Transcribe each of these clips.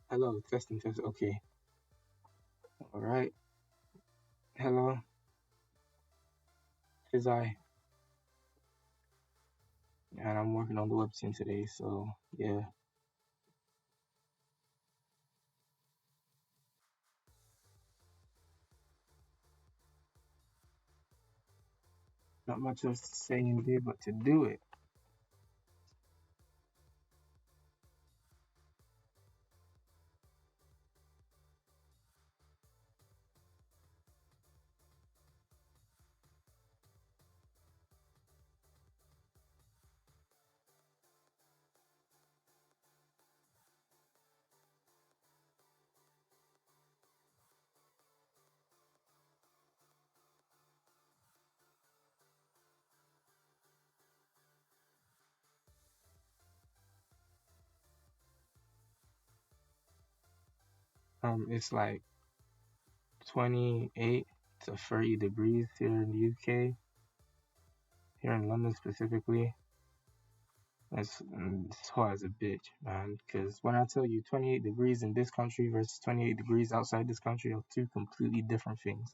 Hello, testing, test. Okay. All right. Hello. Is I and I'm working on the webtoon today, so yeah, not much else to say and do but to do it. It's like 28 to 30 degrees here in the UK, here in London specifically. It's hot as a bitch, man. Because when I tell you 28 degrees in this country versus 28 degrees outside this country are two completely different things.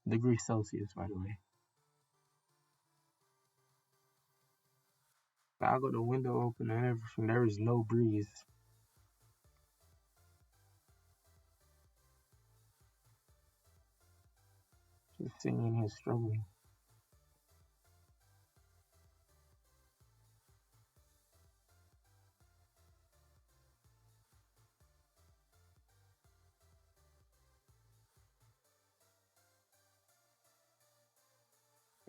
Degrees Celsius, by the way. I got the window open and everything. There is no breeze. Just sitting in here struggling.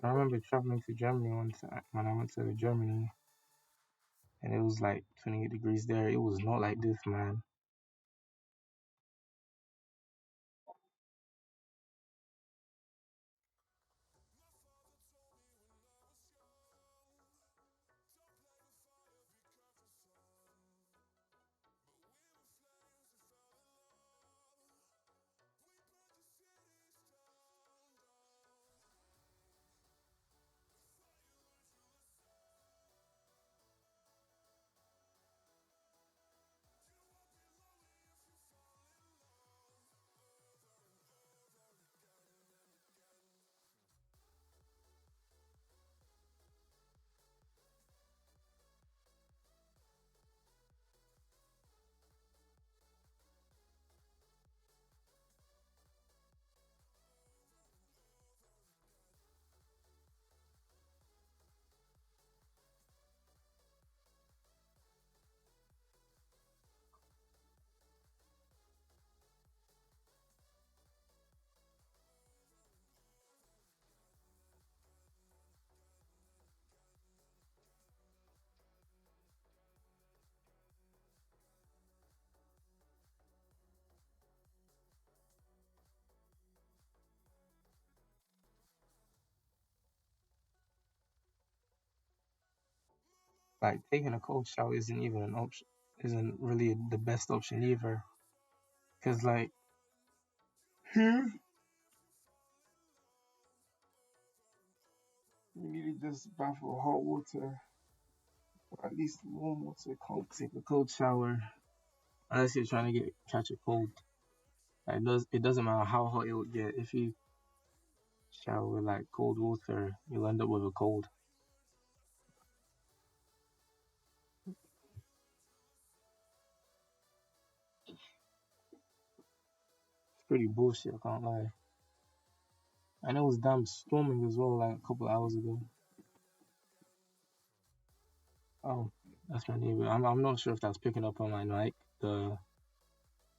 I remember traveling to Germany one time when I went to Germany, and it was like 28 degrees there. It was not like this, man. Like taking a cold shower isn't even an option. Isn't really the best option either. Cause like here, you need to just bath with hot water or at least warm water. Can't take a cold shower unless you're trying to catch a cold. Like, it doesn't matter how hot it would get. If you shower with like cold water, you'll end up with a cold. It's pretty bullshit. I can't lie. And it was damn storming as well, like a couple of hours ago. Oh, that's my neighbor. I'm not sure if that's picking up on my mic. The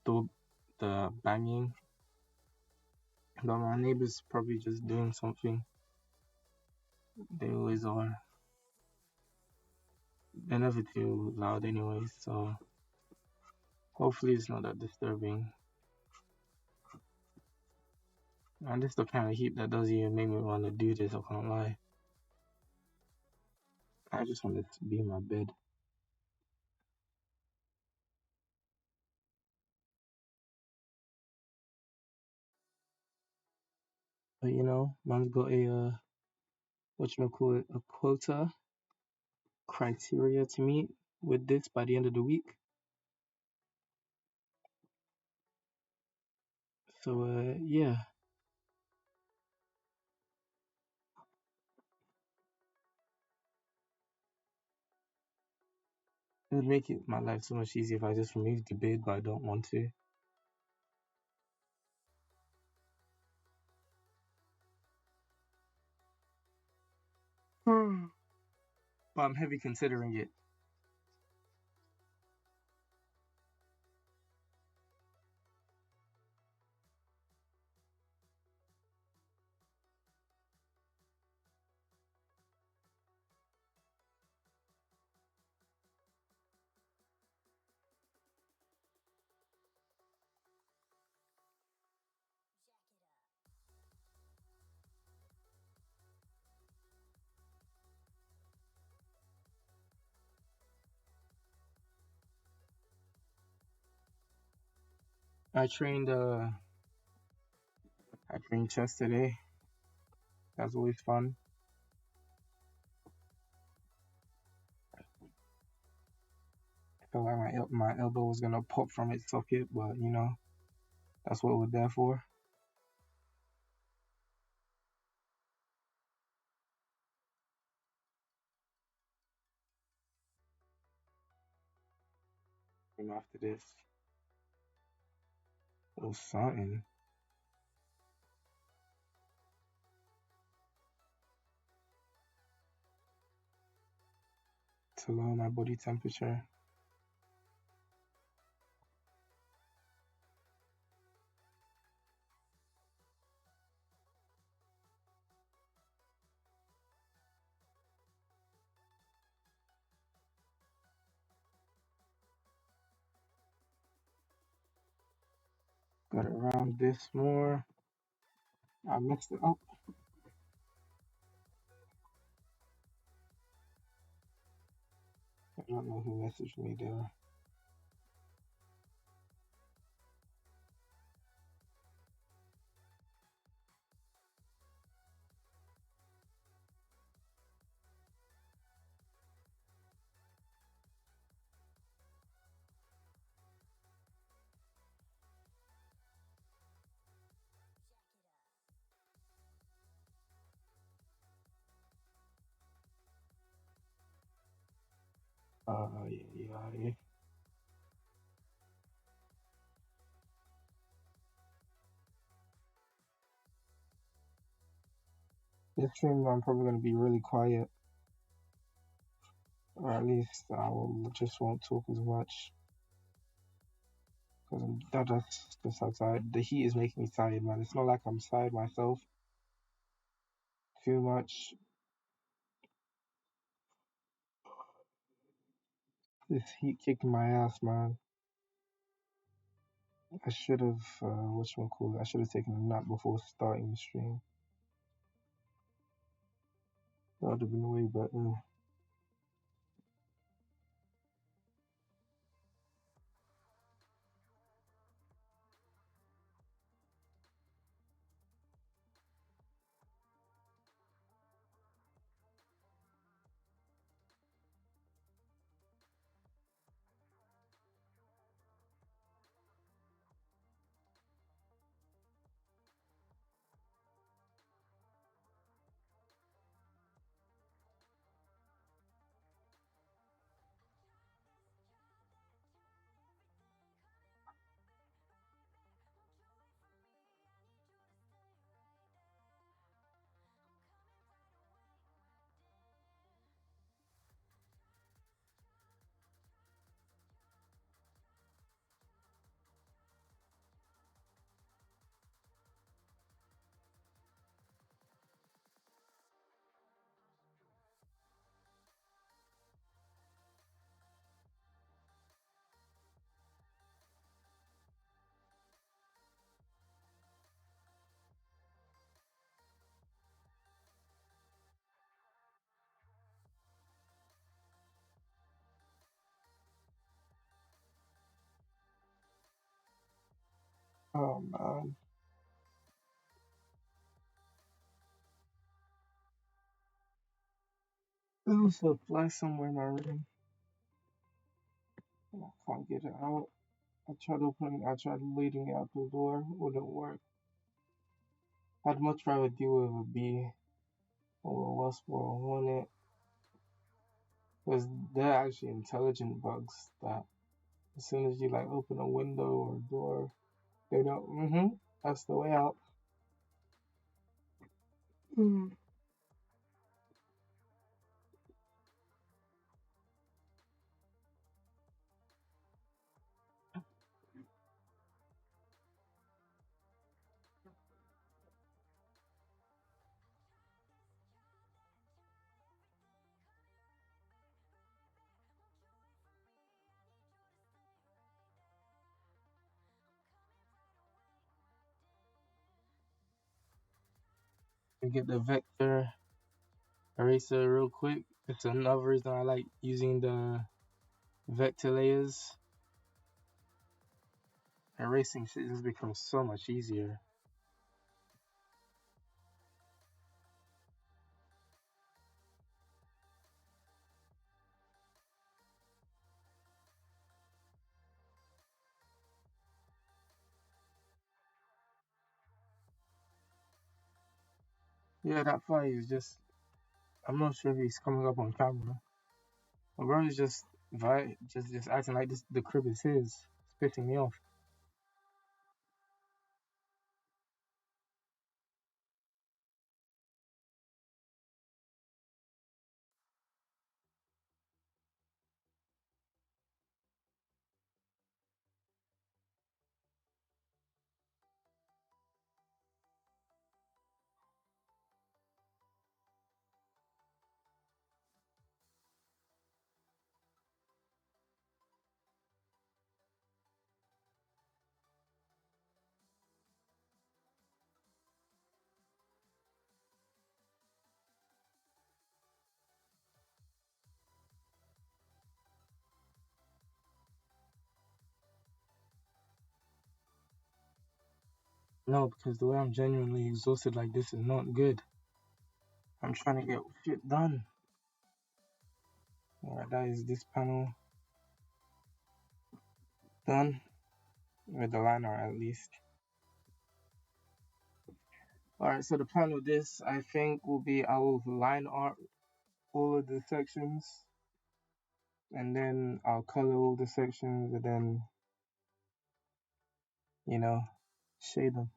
the banging. But my neighbor's probably just doing something. They always are. They're never too loud anyway, so hopefully it's not that disturbing. And this the kind of heat that doesn't even make me want to do this, I can't lie. I just want to be in my bed. But man's got a quota, criteria to meet with this by the end of the week. So yeah, it would make it my life so much easier if I just remove the beard, but I don't want to. Hmm. But I'm heavy considering it. I trained I trained chest today. That's always fun. I felt like my elbow was gonna pop from its socket, but that's what we're there for. And after this, or something to lower my body temperature. Got to round this more. I messed it up. I don't know who messaged me there. Yeah. This stream I'm probably gonna be really quiet, or at least I will just won't talk as much because that's just how tired. The heat is making me tired, man. It's not like I'm tired myself too much. This heat kicked my ass, man. I should have whatchamacallit. I should have taken a nap before starting the stream. That would have been way better. Oh man. There's a fly somewhere in my room. And I can't get it out. I tried leading it out the door, wouldn't work. I'd much rather deal with a bee or a wasp or a hornet, because they're actually intelligent bugs that as soon as you like open a window or a door, they don't, that's the way out. Mm. You get the vector eraser real quick. It's another reason I like using the vector layers. Erasing shit just becomes so much easier. Yeah, that fight is just, I'm not sure if he's coming up on camera. My brother's just acting like this the crib is his. It's pissing me off. No, because the way I'm genuinely exhausted like this is not good. I'm trying to get shit done. Alright, that is this panel done. With the liner at least. Alright, so the plan with this, I think, will be I will line art all of the sections, and then I'll color all the sections, and then, you know, shade them.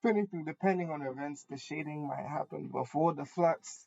If anything, depending on events, the shading might happen before the flats.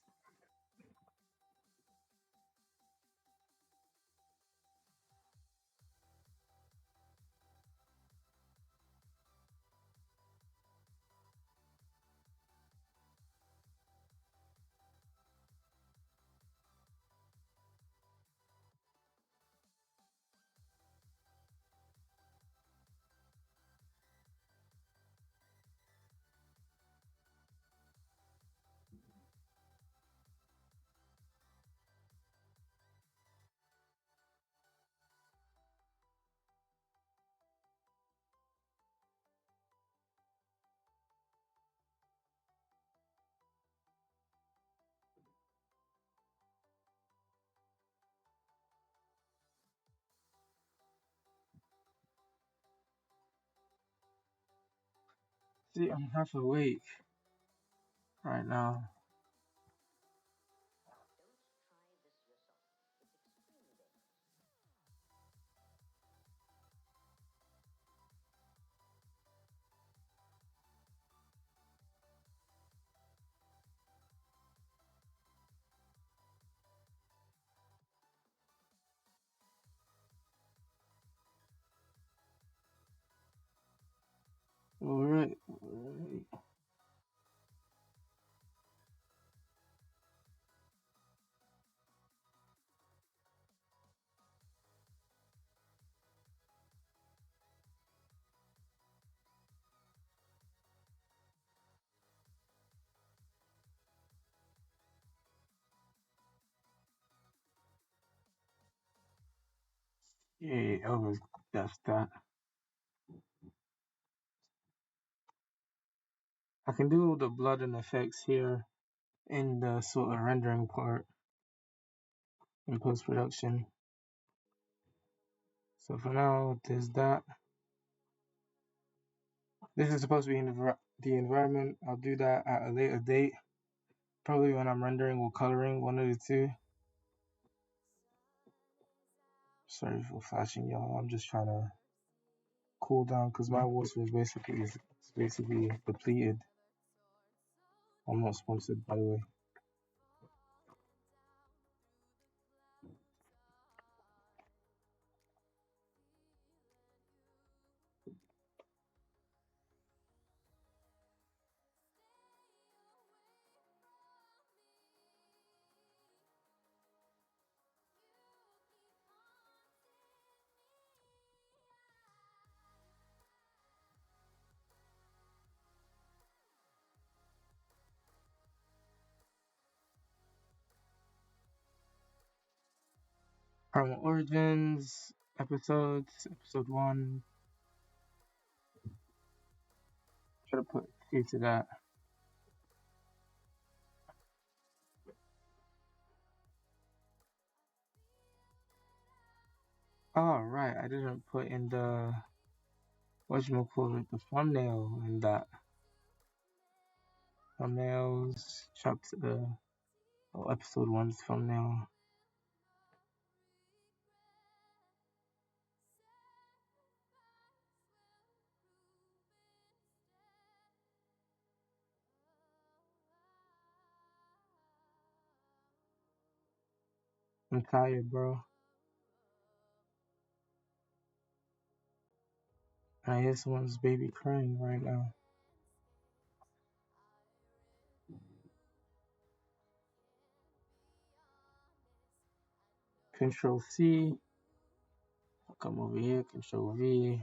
See, I'm half awake right now. Alright, alright. Yeah, that's that. I can do all the blood and effects here in the sort of rendering part. in post production. So for now, there's that. This is supposed to be in the environment. I'll do that at a later date. Probably when I'm rendering or coloring, one of the two. Sorry for flashing y'all. I'm just trying to cool down because my water is basically depleted. I'm not sponsored, by the way. Primal Origins episode 1. Try to put few to that. Oh, right, I didn't put in the the thumbnail in that. Thumbnails, chapter, episode 1's thumbnail. I'm tired, bro. I hear someone's baby crying right now. Control C. Come over here, Control V.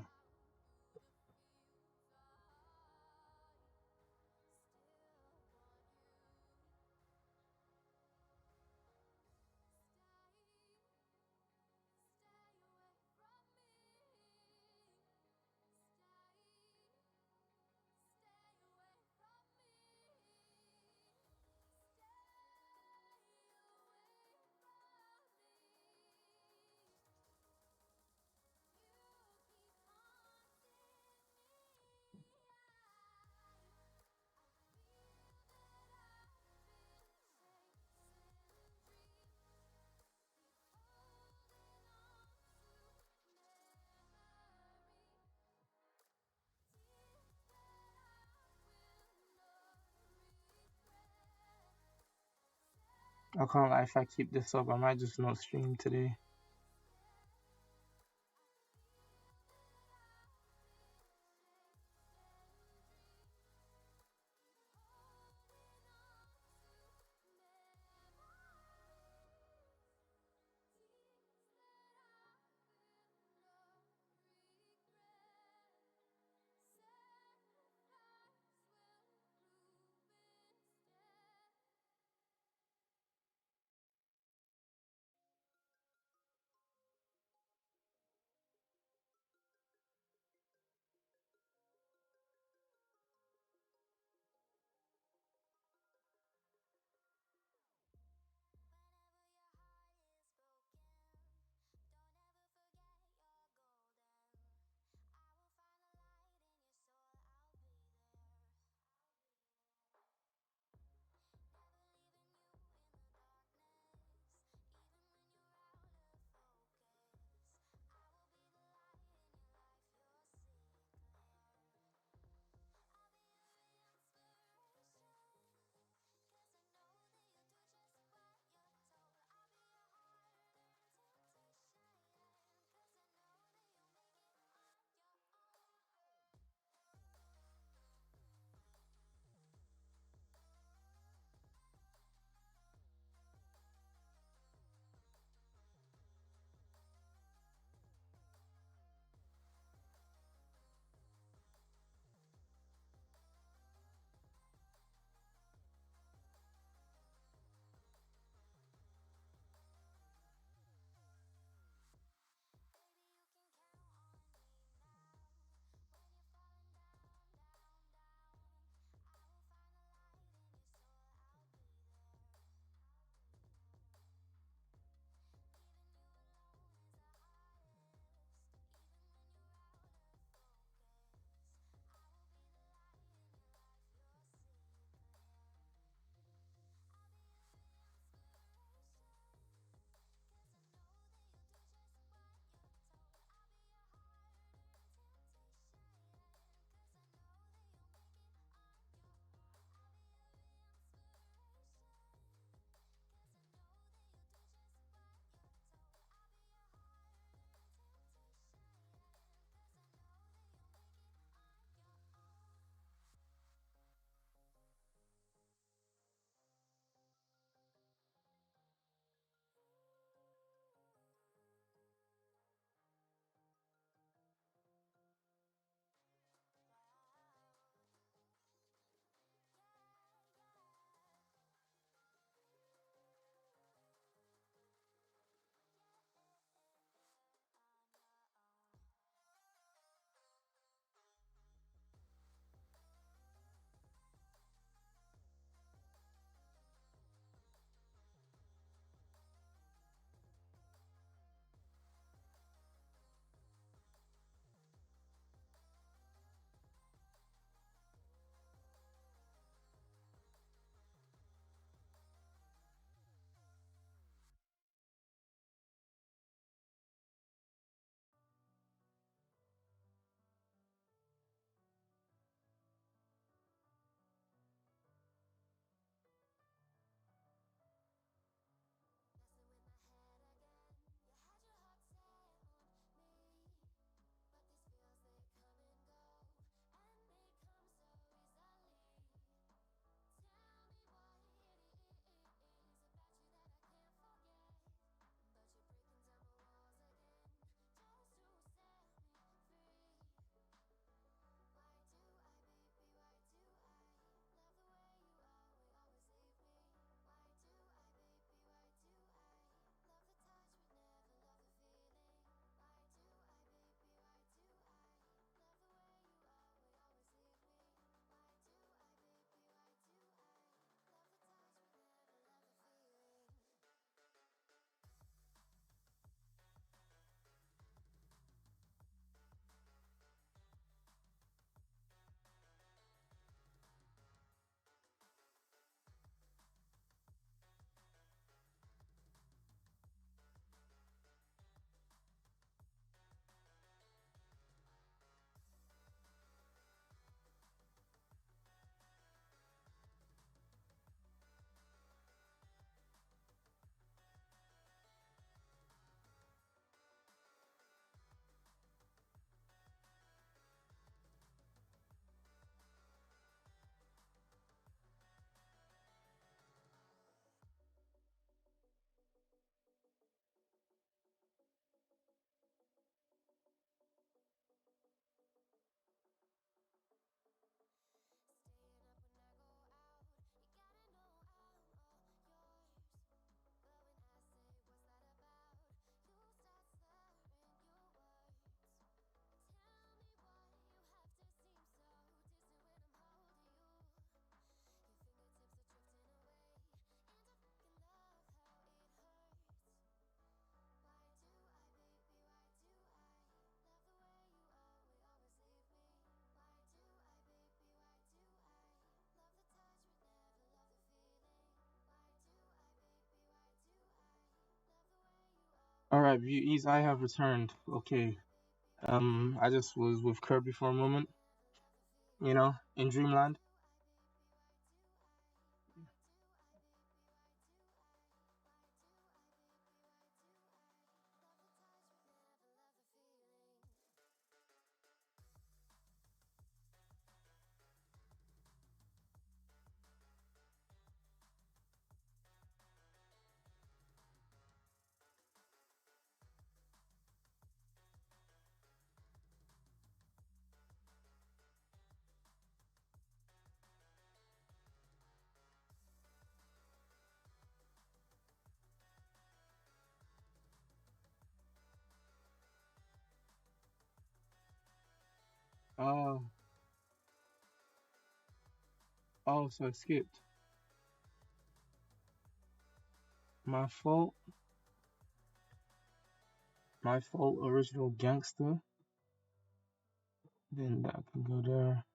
I can't lie, if I keep this up, I might just not stream today. Alright, beauties, I have returned. Okay. I just was with Kirby for a moment, in Dreamland. Oh, oh, so I skipped. My fault. My fault, original gangster. Then that can go there.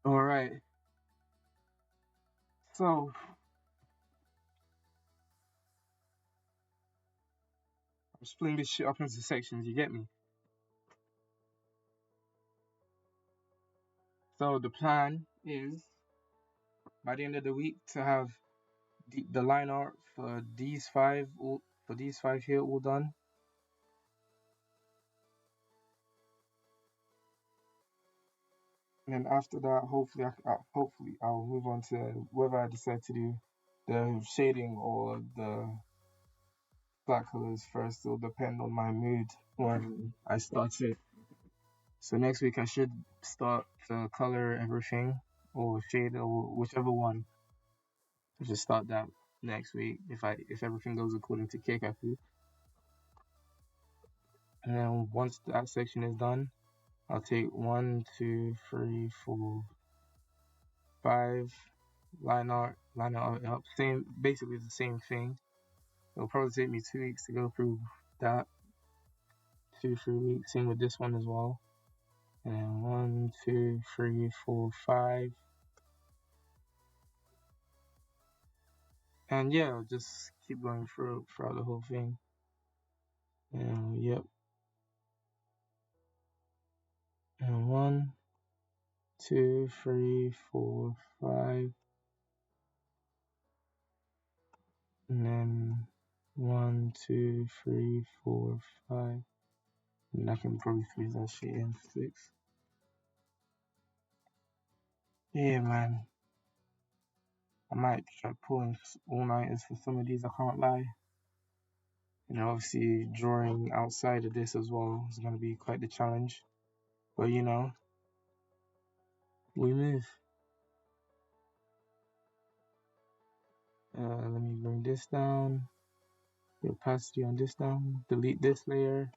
Alright. So I'm splitting this shit up into sections, you get me? So the plan is by the end of the week to have the line art for these five here all done. And then after that, hopefully I'll move on to whether I decide to do the shading or the black colors first. It'll depend on my mood when I start it. So next week I should start to color everything or shade or whichever one. I should start that next week if everything goes according to KKF. And then once that section is done, I'll take one, two, three, four, five line art up. Same, basically the same thing. It'll probably take me 2 weeks to go through that. 2, 3 weeks. Same with this one as well. And one, two, three, four, five. And yeah, I'll just keep going throughout the whole thing. And yep. And one, two, three, four, five. And then one, two, three, four, five. And I can probably squeeze that shit in 6. Yeah, man. I might try pulling all nighters for some of these, I can't lie. And obviously, drawing outside of this as well is going to be quite the challenge. But we move. Let me bring this down. The opacity on this down. Delete this layer.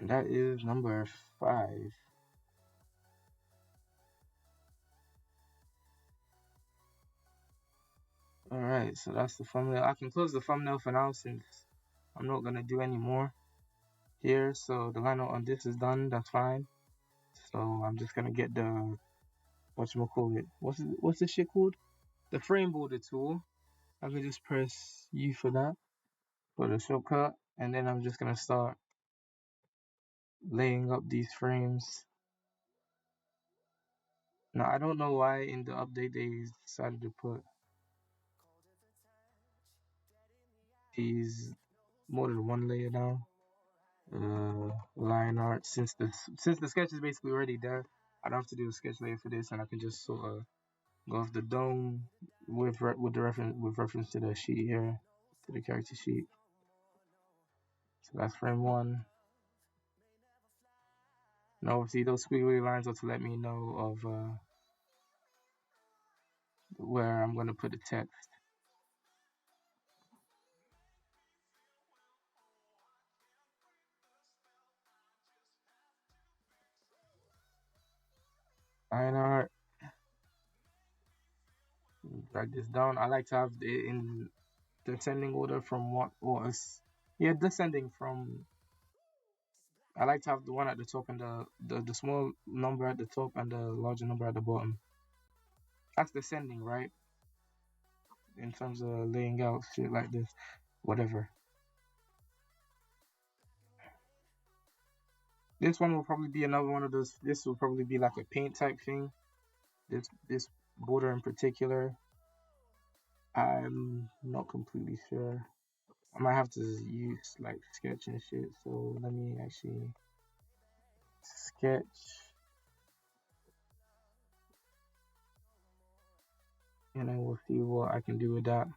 And that is number 5. Alright, so that's the thumbnail. I can close the thumbnail for now since I'm not gonna do any more here. So the line on this is done, that's fine. So I'm just gonna get the whatchamacallit. What's this shit called? the frame border tool. I can just press U for that, for the shortcut, and then I'm just gonna start laying up these frames. Now I don't know why in the update they decided to put these more than one layer now. Line art, since the sketch is basically already there, I don't have to do a sketch layer for this, and I can just sort of go off the dome with reference to the sheet here, to the character sheet. So that's frame one. Now obviously those squiggly lines are to let me know of where I'm gonna put the text. Line art. Drag this down. I like to have it in descending order from what was. Yeah, descending from. I like to have the one at the top and the small number at the top and the larger number at the bottom. That's descending, right? In terms of laying out shit like this, whatever. This one will probably be another one of those. This will probably be like a paint type thing. This border in particular, I'm not completely sure. I might have to use like sketch and shit. So let me actually sketch, and then we'll see what I can do with that.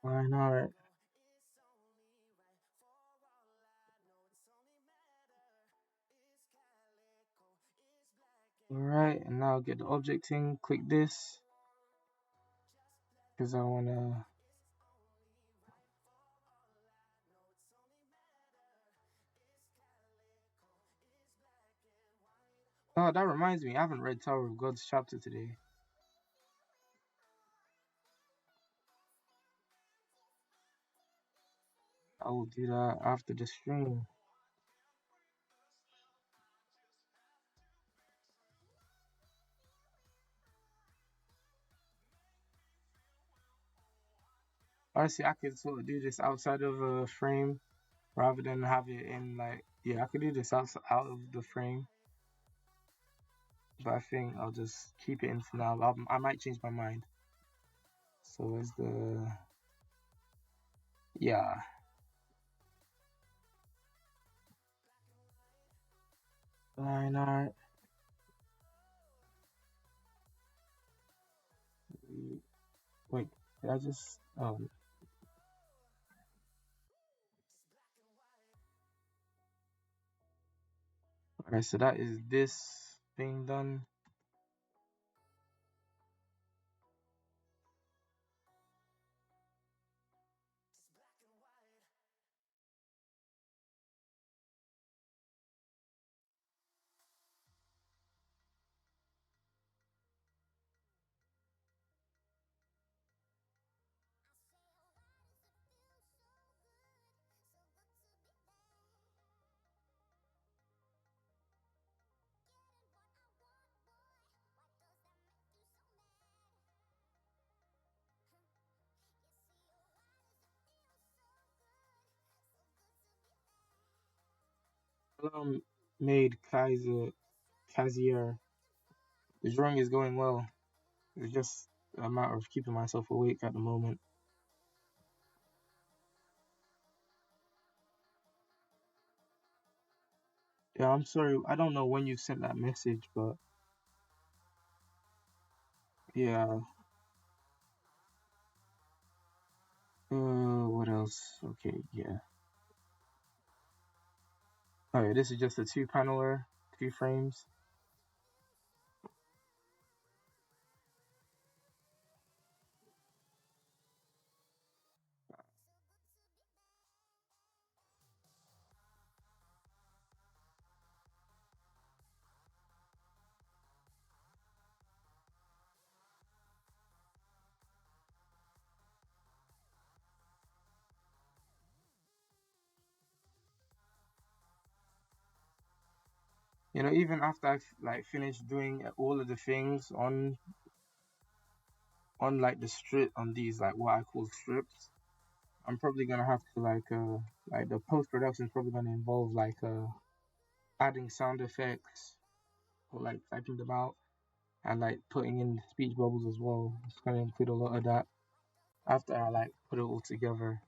Why not? Alright, and now get the object thing, click this, because I wanna, oh, that reminds me, I haven't read Tower of God's chapter today. I will do that after the stream. Honestly, I could sort of do this outside of a frame rather than have it in like, yeah, I could do this out of the frame, but I think I'll just keep it in for now. I might change my mind. So as the, yeah, line art. Wait, did I just, alright, so that is this thing done. Made Kazier. The drawing is going well. It's just a matter of keeping myself awake at the moment. Yeah, I'm sorry. I don't know when you sent that message, but yeah. What else? Okay, yeah. Alright, this is just a two paneler, 3 frames. Even after I've like finished doing all of the things on like the strip on these like what I call strips, I'm probably gonna have to like the post production is probably gonna involve adding sound effects or like typing them out and like putting in speech bubbles as well. It's gonna include a lot of that after I like put it all together.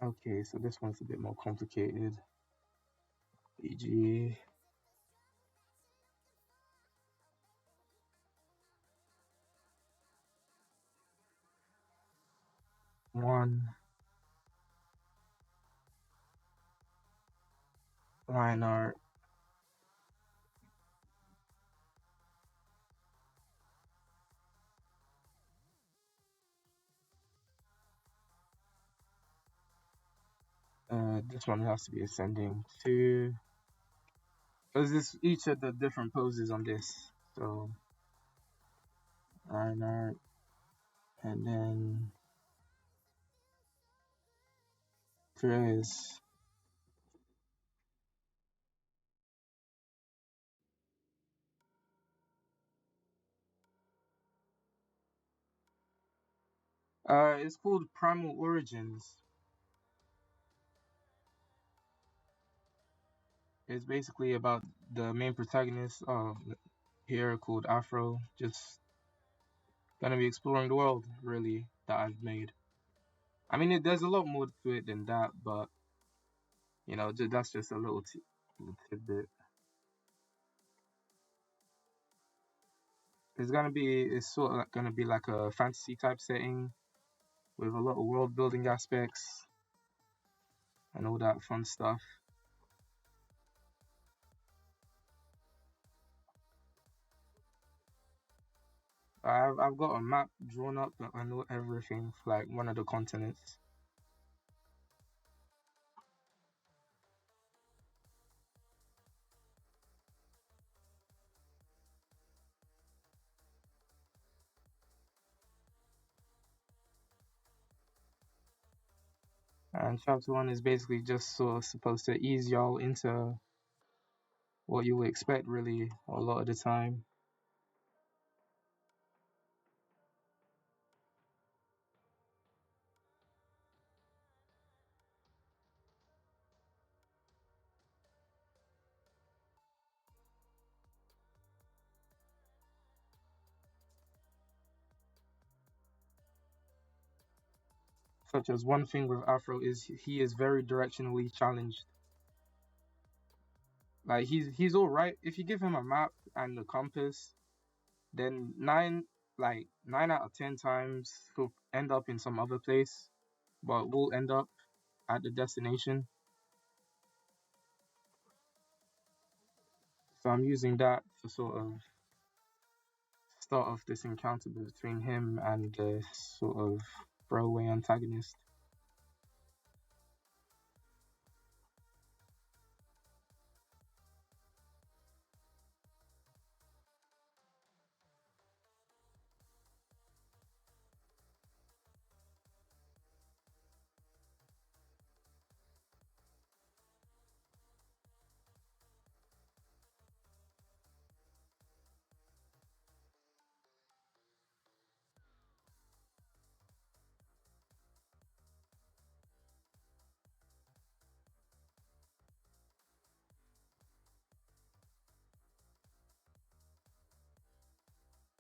Okay, so this one's a bit more complicated. E.g., one line art. This one has to be ascending two. Because this each of the different poses on this. So line art, and then Chris. It's called Primal Origins. It's basically about the main protagonist here called Afro, just gonna be exploring the world really that I've made. I mean, there's a lot more to it than that, but that's just a little tidbit. It's sort of like gonna be like a fantasy type setting with a lot of world building aspects and all that fun stuff. I've got a map drawn up that I know everything for like one of the continents. And chapter one is basically just sort of supposed to ease y'all into what you would expect really a lot of the time. Such as one thing with Afro is he is very directionally challenged. Like he's all right if you give him a map and a compass, then nine out of 10 times he'll end up in some other place, but we'll end up at the destination. So I'm using that to sort of start off this encounter between him and the sort of throwaway antagonist.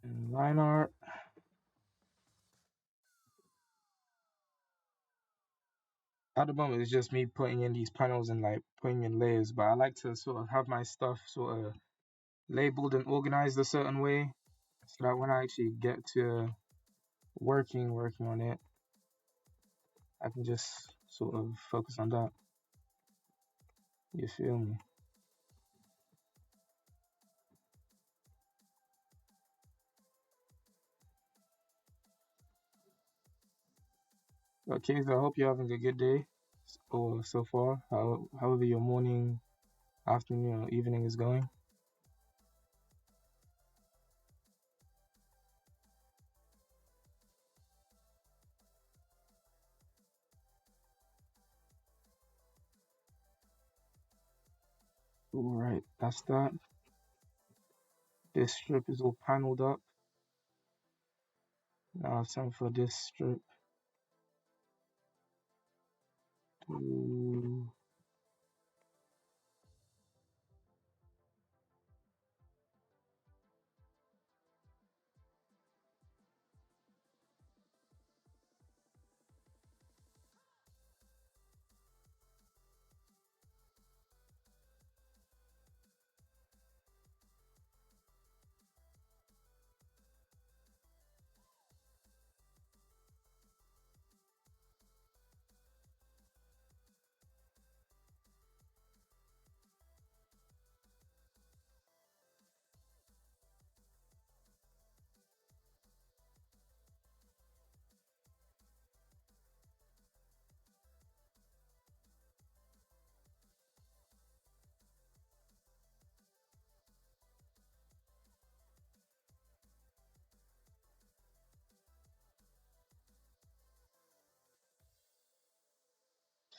And line art. At the moment, it's just me putting in these panels and like putting in layers, but I like to sort of have my stuff sort of labeled and organized a certain way so that when I actually get to working on it, I can just sort of focus on that. You feel me? Okay, so I hope you're having a good day or so far. However your morning, afternoon, or evening is going. Alright, that's that. This strip is all paneled up. Now it's time for this strip to.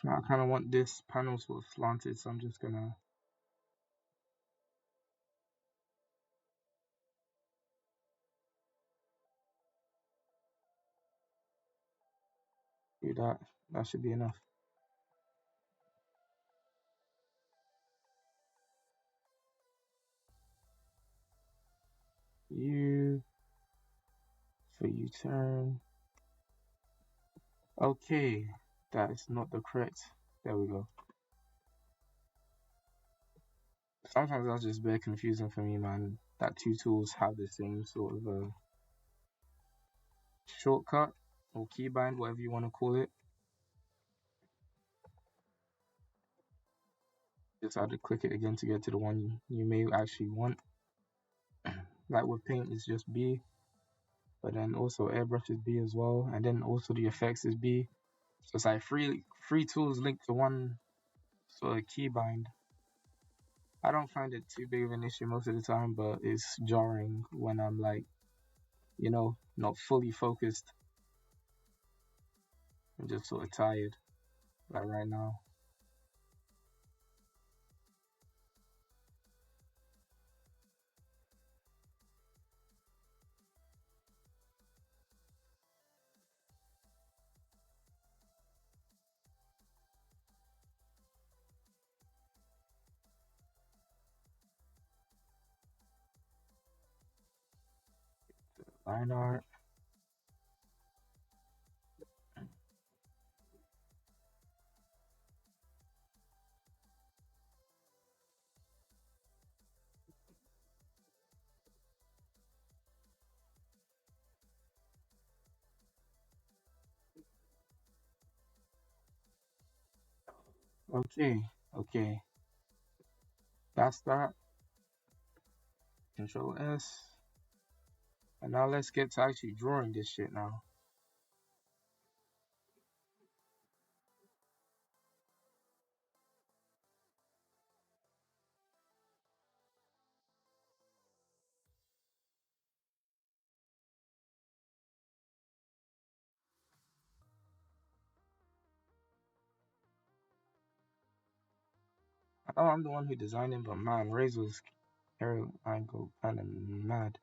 So I kind of want this panel sort of slanted, so I'm just gonna do that. That should be enough. U for U-turn. Okay, that is not the correct. There we go. Sometimes that's just very confusing for me, man. That two tools have the same sort of shortcut or keybind, whatever you want to call it. Just have to click it again to get to the one you may actually want. Like with paint, it's just B, but then also airbrush is B as well, and then also the effects is B. So it's like three tools linked to one sort of keybind. I don't find it too big of an issue most of the time, but it's jarring when I'm like, not fully focused. I'm just sort of tired, like right now. Line art. Okay, okay. That's that. Control S. And now let's get to actually drawing this shit now. Oh, I'm the one who designed it, but man, Razor's hairline go kind of mad.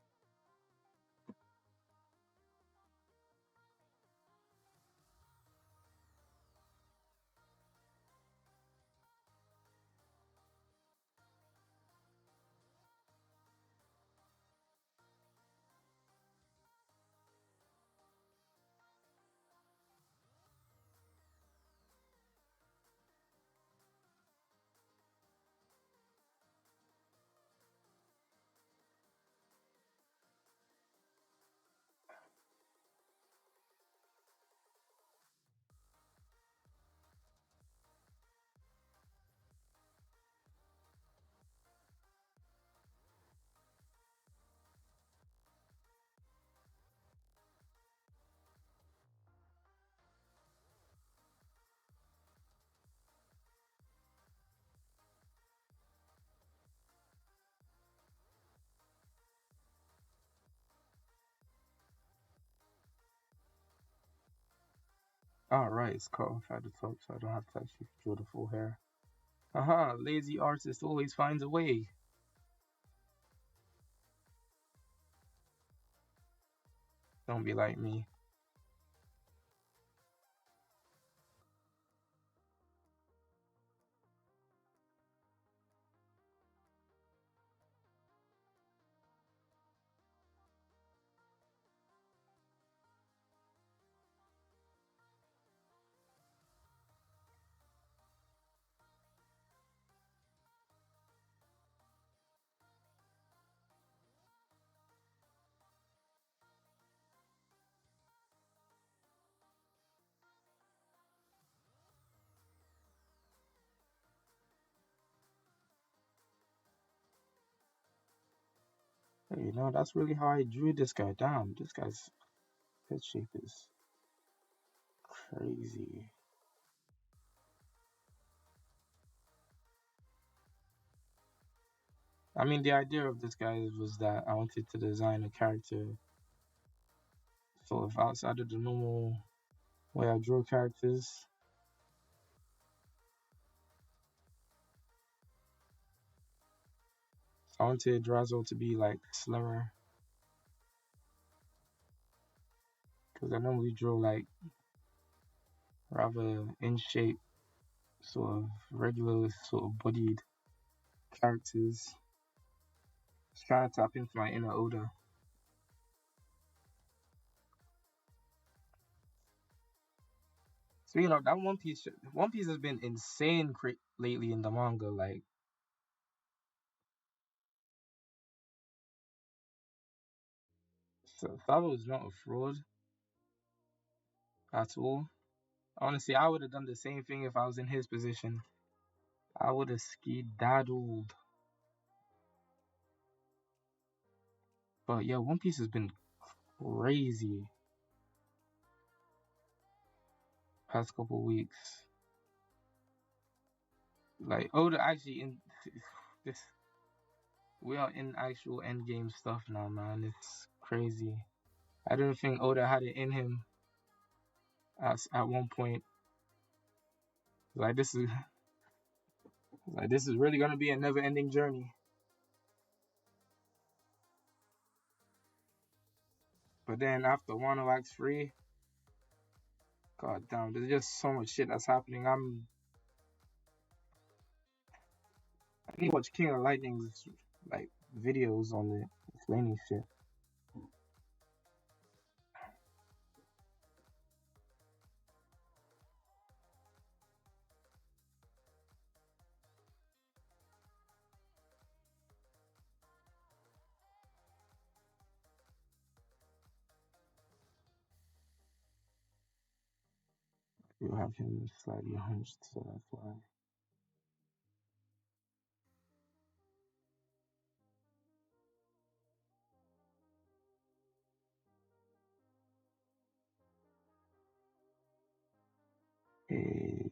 Alright, it's cut off at the top, so I don't have to actually draw the full hair. Haha, lazy artist always finds a way. Don't be like me. Hey, that's really how I drew this guy. Damn, this guy's head shape is crazy. I mean, the idea of this guy was that I wanted to design a character sort of outside of the normal way I draw characters. So I wanted Drazo to be like slimmer because I normally draw like rather in shape, sort of regular, sort of bodied characters. Just trying to tap into my inner Oda. So that One Piece has been insane lately in the manga. Like, Sabo is not a fraud at all. Honestly, I would have done the same thing if I was in his position. I would have skedaddled. But yeah, One Piece has been crazy past couple weeks. Like Oda actually in this, we are in actual end game stuff now, man. It's crazy. I didn't think Oda had it in him at one point. Like this is this is really gonna be a never ending journey. But then after Wano Act 3, god damn, there's just so much shit that's happening. I need to watch King of Lightning's like videos on the explaining shit. You have him slightly hunched, so that's why. Hey.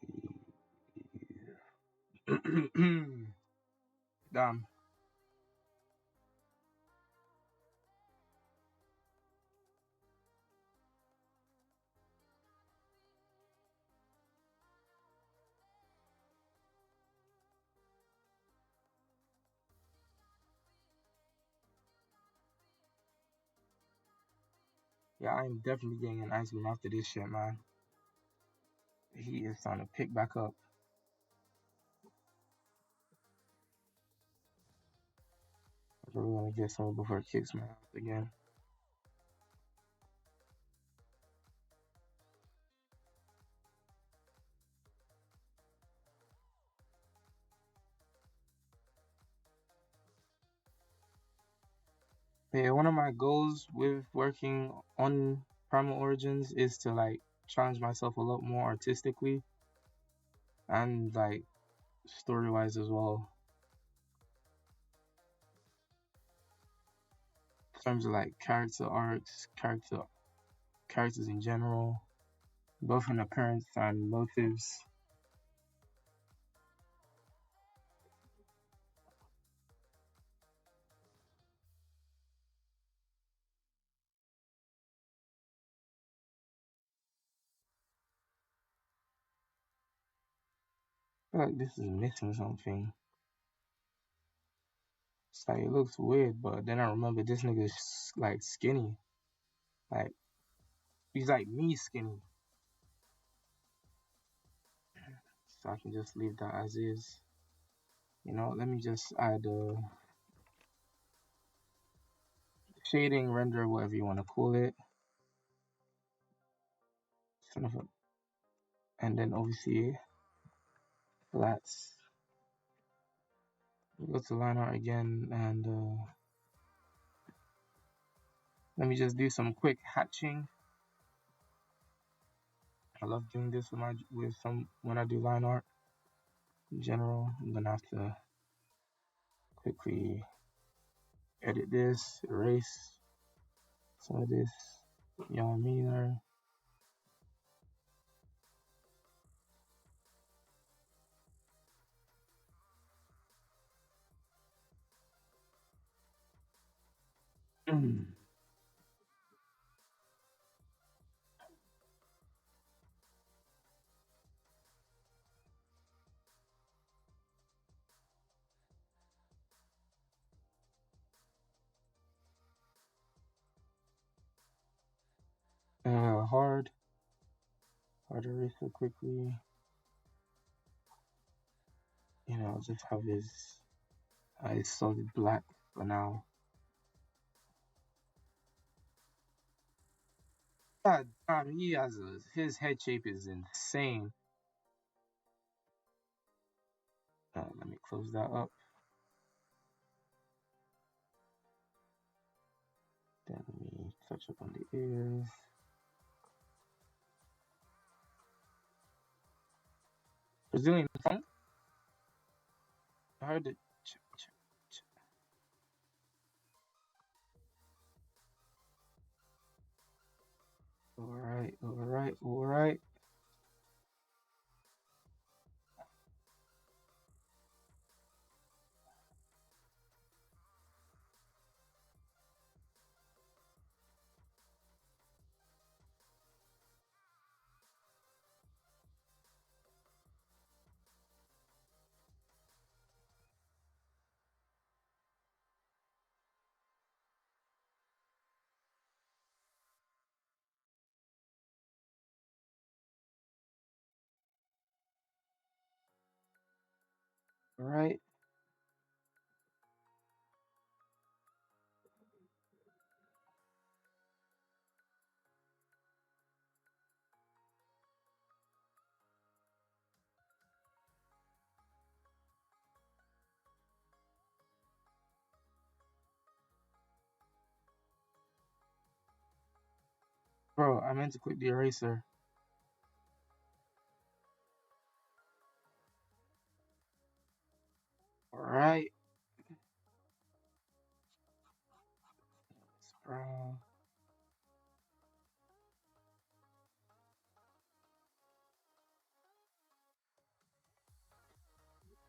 Damn. Yeah, I'm definitely getting an ice cream after this shit, man. He is trying to pick back up. I really want to get some before it kicks my ass again. Yeah, one of my goals with working on Primal Origins is to like challenge myself a lot more artistically and like story wise as well. In terms of like character arcs, characters in general, both in appearance and motives. feel like this is missing something. It's like it looks weird, but then I remember this nigga's like skinny. Like he's like me skinny. So I can just leave that as is. Let me just add shading, render, whatever you want to call it. And then obviously flats. We go to line art again and let me just do some quick hatching. I love doing this when I do line art in general. I'm gonna have to quickly edit this, erase some of this yarn meter. Hard eraser quickly. Just have his eyes solid black for now. God damn, his head shape is insane. Let me close that up. Then let me touch up on the ears. Brazilian funk. I heard it. Alright, alright, alright. Alright. Bro, I meant to click the eraser. Alright. Brown.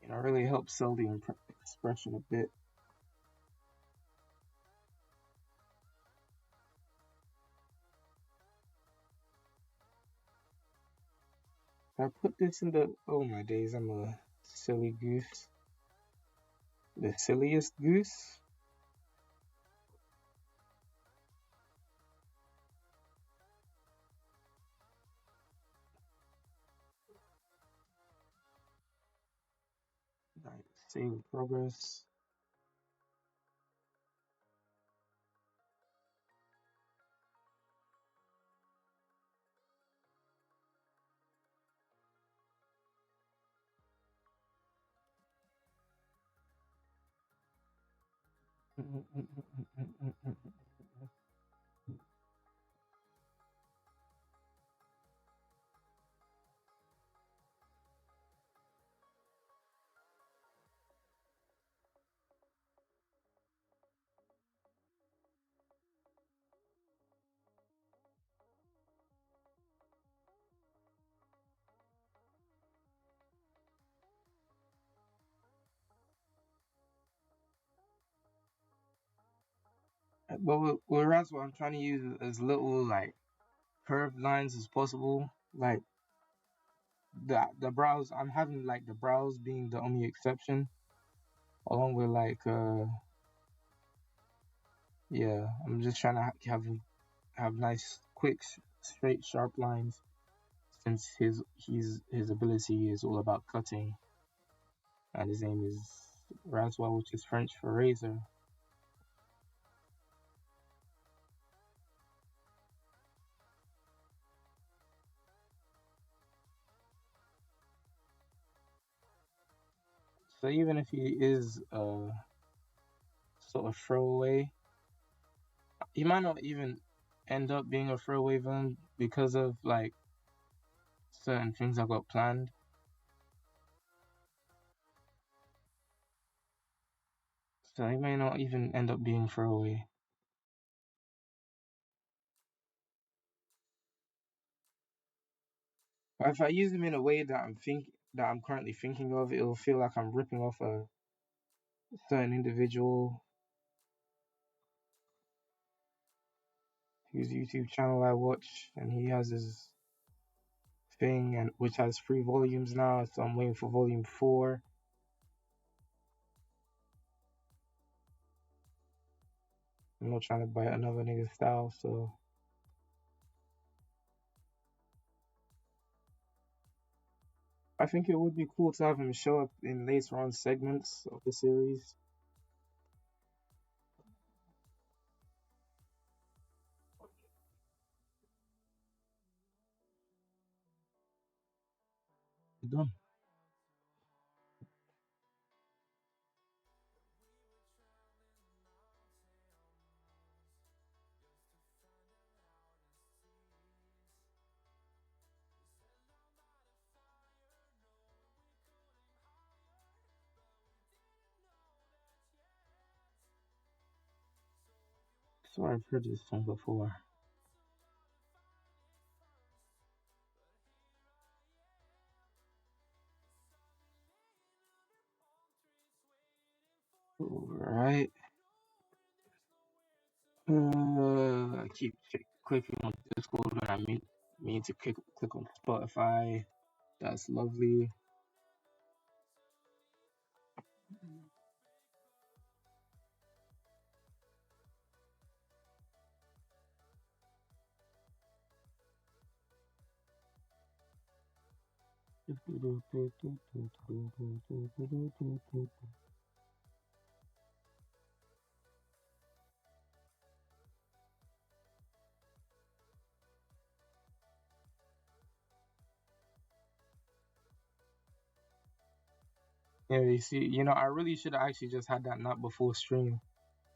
Really helps sell the expression a bit. If I put this in the... Oh my days, I'm a silly goose. The silliest goose? Right, save progress. But whereas what I'm trying to use as little like curved lines as possible. Like the brows. I'm having like the brows being the only exception, along with like yeah. I'm just trying to have nice, quick, straight, sharp lines since his ability is all about cutting, and his name is Raswell, which is French for razor. So even if he is sort of throwaway, he might not even end up being a throwaway villain because of like certain things I got planned. So he may not even end up being throwaway. But if I use him in a way that I'm currently thinking of, it'll feel like I'm ripping off a certain individual whose YouTube channel I watch, and he has his thing, and which has 3 volumes now. So I'm waiting for volume 4. I'm not trying to bite another nigga's style, so I think it would be cool to have him show up in later on segments of the series. Done. So I've heard this song before. Right. I keep clicking on Discord when I mean to click on Spotify. That's lovely. Yeah, you see, I really should have actually just had that not before stream.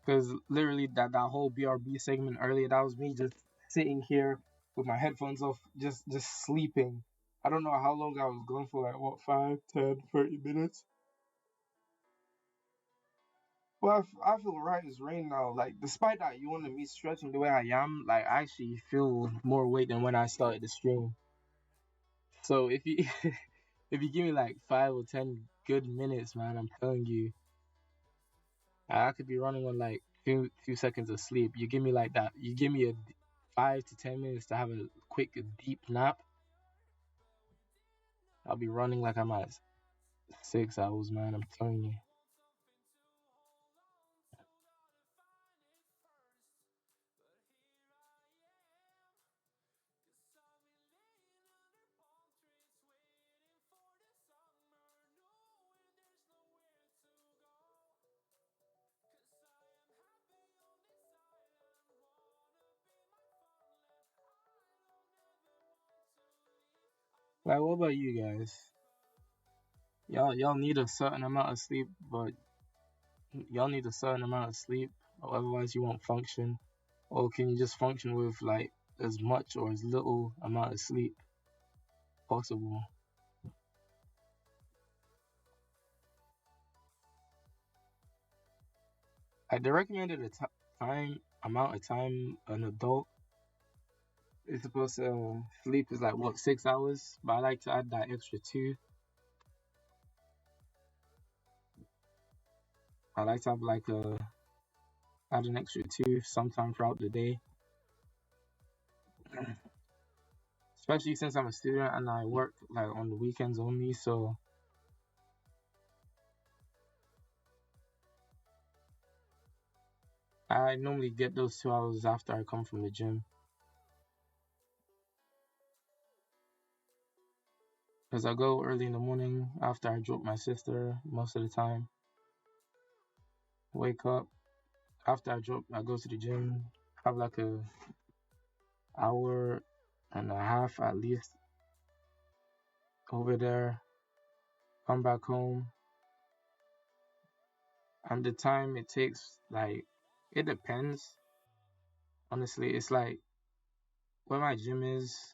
Because literally that whole BRB segment earlier, that was me just sitting here with my headphones off, just sleeping. I don't know how long I was gone for, like what, 5, 10, 30 minutes. Well, I feel right as rain now. Like, despite that, you wanted me stretching the way I am. Like, I actually feel more weight than when I started the stream. So if you if you give me like 5 or 10 good minutes, man, I'm telling you, I could be running on like few seconds of sleep. You give me like that. You give me a 5 to 10 minutes to have a quick deep nap. I'll be running like I'm at 6 hours, man. I'm telling you. Like, what about you guys? Y'all need a certain amount of sleep, but y'all need a certain amount of sleep, or otherwise you won't function. Or can you just function with like as much or as little amount of sleep possible? Like the recommended time amount of time an adult is supposed to sleep is like what, 6 hours, but I like to add that extra 2. I like to have like add an extra 2 sometime throughout the day, especially since I'm a student and I work like on the weekends only. So I normally get those 2 hours after I come from the gym because I go early in the morning after I drop my sister most of the time. Wake up after I drop, I go to the gym, have like a hour and a half at least over there, come back home, and the time it takes, like, it depends. Honestly, it's like where my gym is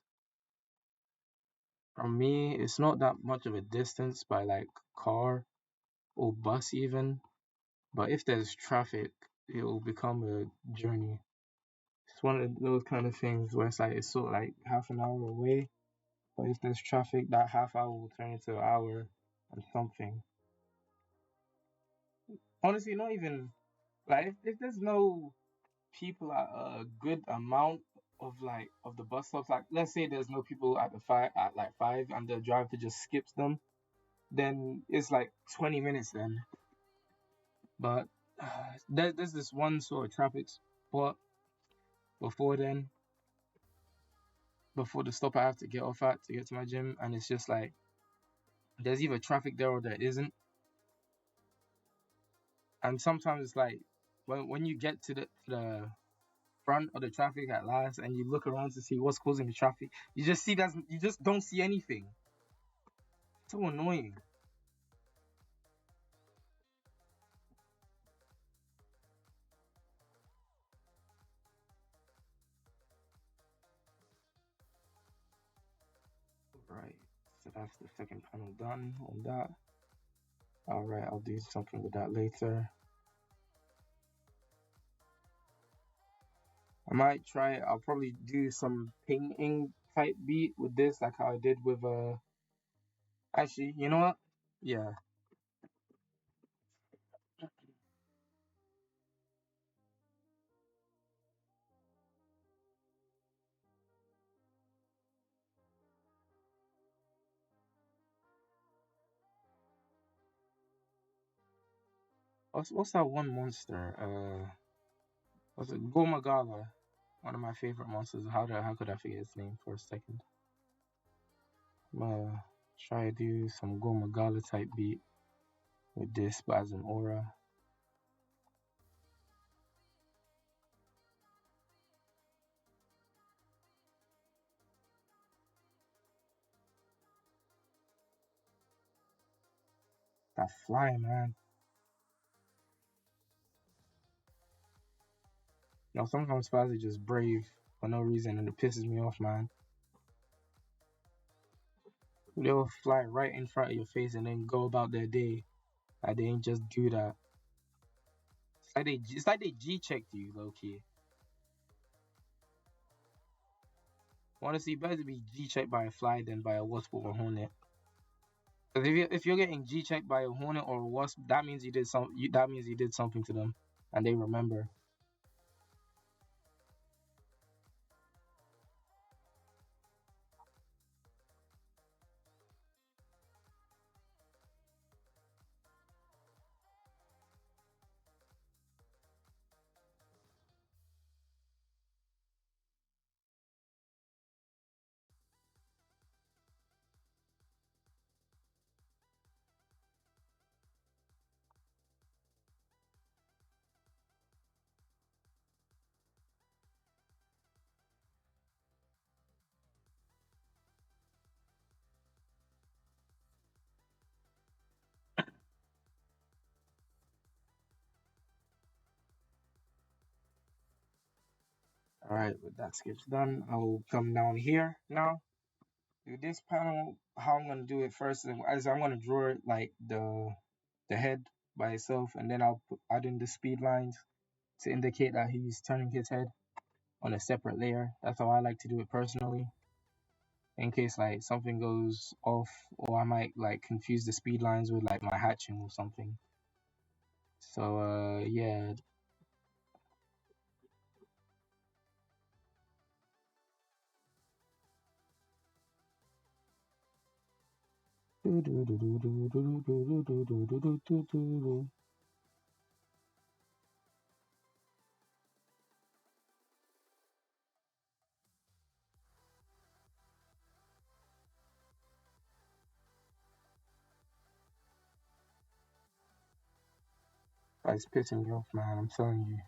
from me, it's not that much of a distance by like car or bus even. But if there's traffic, it will become a journey. It's one of those kind of things where it's like it's sort of like half an hour away. But if there's traffic, that half hour will turn into an hour and something. Honestly, not even like if there's no people at a good amount of like of the bus stops, like let's say there's no people at the five at like five and the driver just skips them, then it's like 20 minutes then. But there's this one sort of traffic spot before then, before the stop I have to get off at to get to my gym, and it's just like there's either traffic there or there isn't. And sometimes it's like when you get to the front of the traffic at last and you look around to see what's causing the traffic, you just see that you just don't see anything. So annoying. Right. So that's the second panel done on that. Alright, I'll do something with that later. I might try, I'll probably do some painting type beat with this, like how I did with actually, you know what? Yeah. What's that one monster? What's it? Gomagala. One of my favorite monsters. How could I forget his name for a second? I'm gonna try to do some Gomagala type beat with this, but as an aura. That fly, man. You know, sometimes flies are just brave for no reason, and it pisses me off, man. They'll fly right in front of your face and then go about their day. Like they ain't just do that. It's like they G checked you, low key. Honestly, better to be G checked by a fly than by a wasp or a hornet. Because if you're getting G checked by a hornet or a wasp, that means that means you did something to them, and they remember. All right, with that sketch done, I will come down here now. Do this panel. How I'm gonna do it first is I'm gonna draw it like the head by itself, and then add in the speed lines to indicate that he's turning his head on a separate layer. That's how I like to do it personally, in case like something goes off, or I might like confuse the speed lines with like my hatching or something. So yeah, It's pissing me off, man. I'm telling you.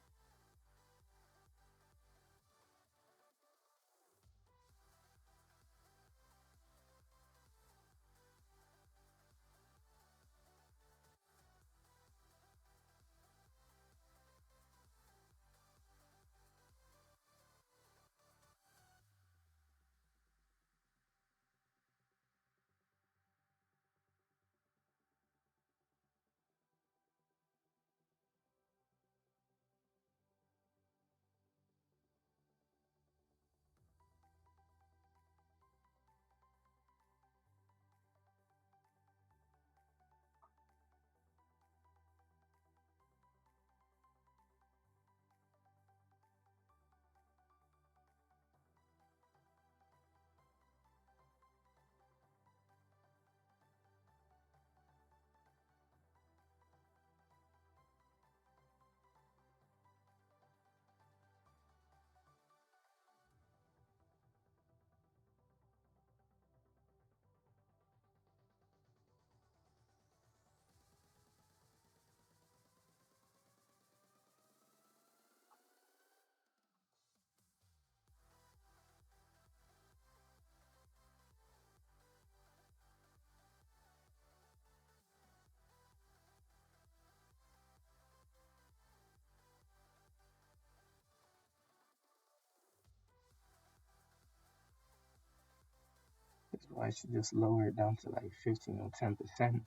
That's why I should just lower it down to like 15 or 10%.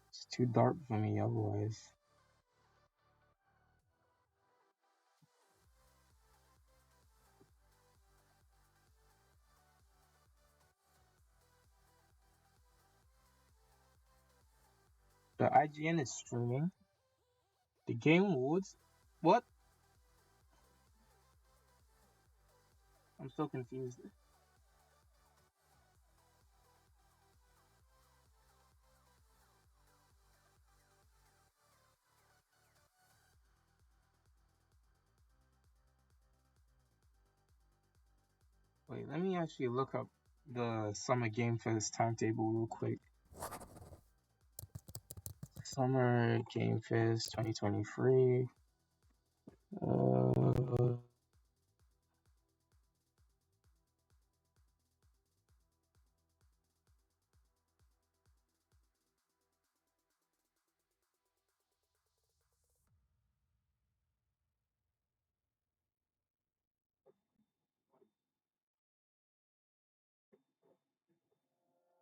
It's too dark for me otherwise. The IGN is streaming. The Game Awards? What? I'm so confused. Wait, let me actually look up the Summer Game Fest timetable real quick. Summer Game Fest 2023.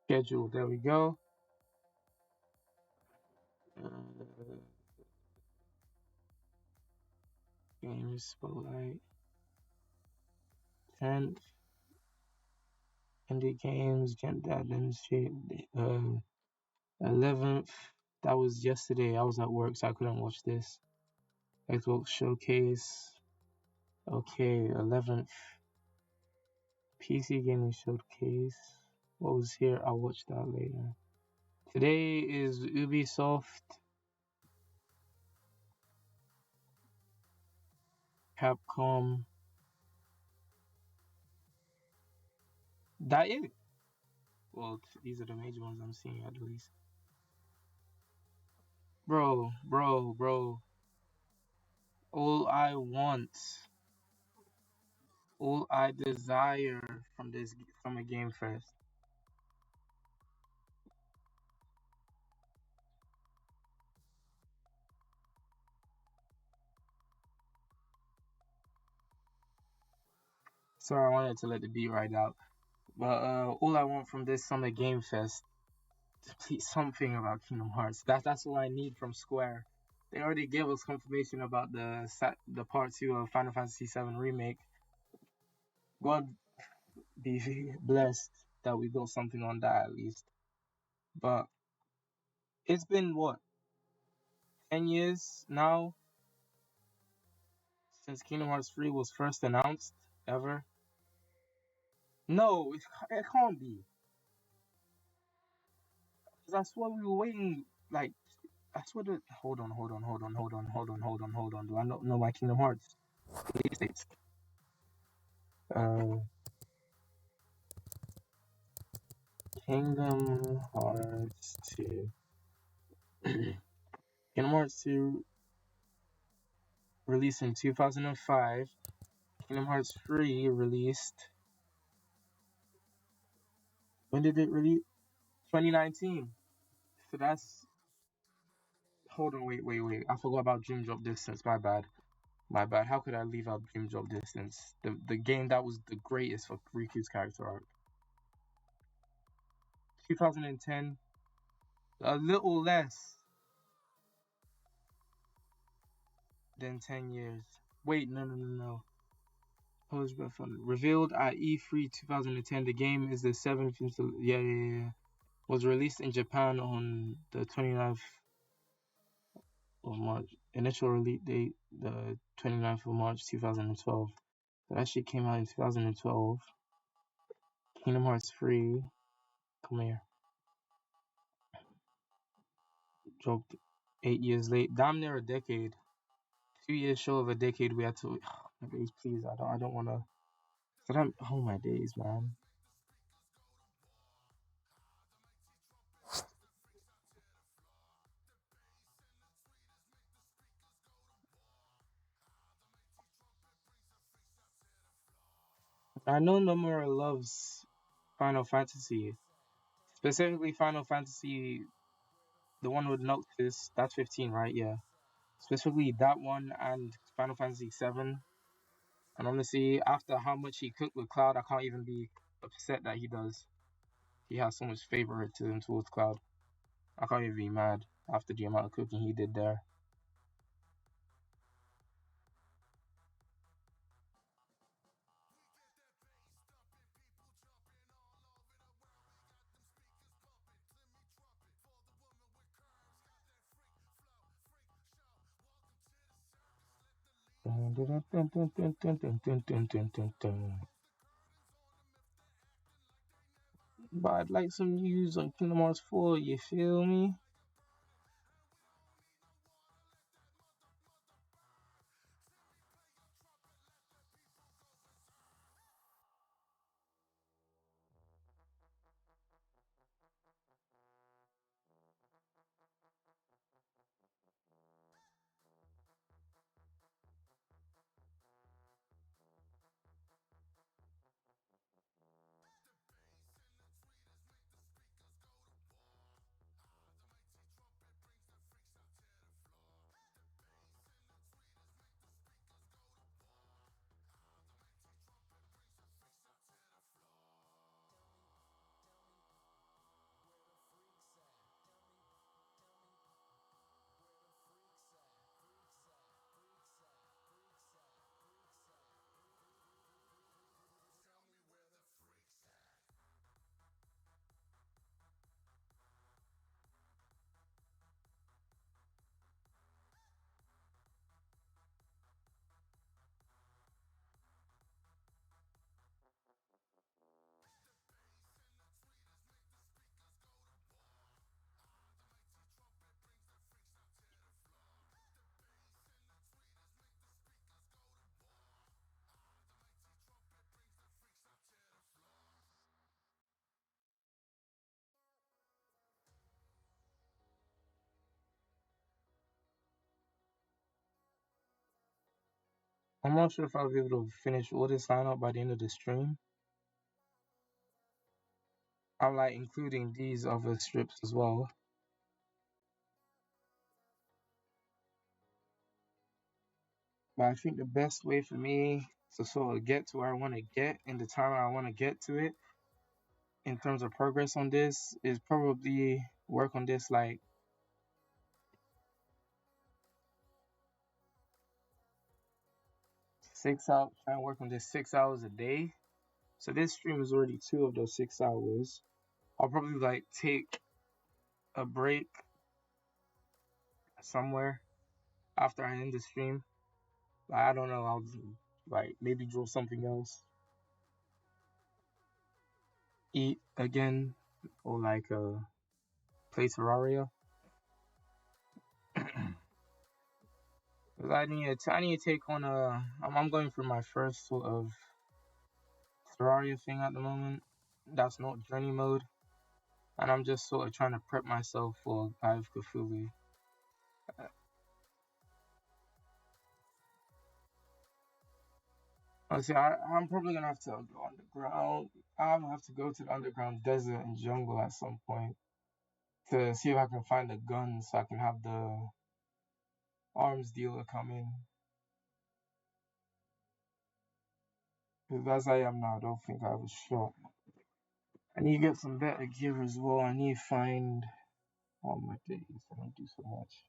Schedule. There we go. Games Spotlight. 10th. Indie Games. Get that demonstrate. 11th. That was yesterday. I was at work, so I couldn't watch this. Xbox Showcase. Okay, 11th. PC Gaming Showcase. What was here? I'll watch that later. Today is Ubisoft, Capcom. That is. Well, these are the major ones I'm seeing at least. Bro. All I want, all I desire from a Game Fest. Sorry, I wanted to let the beat ride out. But all I want from this Summer Game Fest, please something about Kingdom Hearts. That's all I need from Square. They already gave us confirmation about the part 2 of Final Fantasy VII remake. God be blessed that we got something on that at least. But it's been what, 10 years now since Kingdom Hearts 3 was first announced ever. No, it can't be. Because I swear we were waiting. Like, I swear that. Hold on. Do I not know my Kingdom Hearts release dates? Uh, Kingdom Hearts 2. Kingdom Hearts 2 released in 2005. Kingdom Hearts 3 released. When did it release? 2019. So that's. Hold on, wait. I forgot about Dream Drop Distance. My bad. My bad. How could I leave out Dream Drop Distance? The game that was the greatest for Riku's character arc. 2010. A little less than 10 years. Wait, no. Revealed at E3 2010, the game is the seventh. Yeah. Was released in Japan on the 29th of March. Initial release date, the 29th of March 2012. So that shit came out in 2012. Kingdom Hearts 3. Come here. Dropped 8 years late. Damn near a decade. 2 years short of a decade. We had to. My days, please. I don't want to. Oh my days, man. I know Nomura loves Final Fantasy, specifically Final Fantasy, the one with Noctis. That's 15, right? Yeah. Specifically that one and Final Fantasy 7. And honestly, after how much he cooked with Cloud, I can't even be upset that he does. He has so much favoritism towards Cloud. I can't even be mad after the amount of cooking he did there. But I'd like some news on Kingdom Hearts 4, you feel me? I'm not sure if I'll be able to finish all this lineup by the end of the stream. I'm like including these other strips as well. But I think the best way for me to sort of get to where I want to get in the time I want to get to it in terms of progress on this is probably work on this like 6 hours, try and work on this 6 hours a day. So this stream is already 2 of those 6 hours. I'll probably like take a break somewhere after I end the stream. I don't know. I'll like maybe draw something else. eat again or like play Terraria. 'Cause I need to take on I'm going through my first sort of Terraria thing at the moment. That's not journey mode, and I'm just sort of trying to prep myself for Eye of Cthulhu. Honestly, I'm probably gonna have to go underground. I'm gonna have to go to the underground desert and jungle at some point to see if I can find a gun so I can have the arms dealer come in. Because as I am now, I don't think I have a shot. I need to get some better gear as well. I need to find. Oh my days, I don't do so much.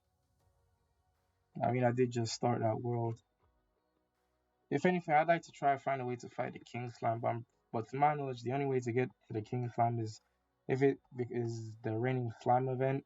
I mean, I did just start that world. If anything, I'd like to try to find a way to fight the King Slime, but to my knowledge, the only way to get to the King Slime is if it is the raining slime event.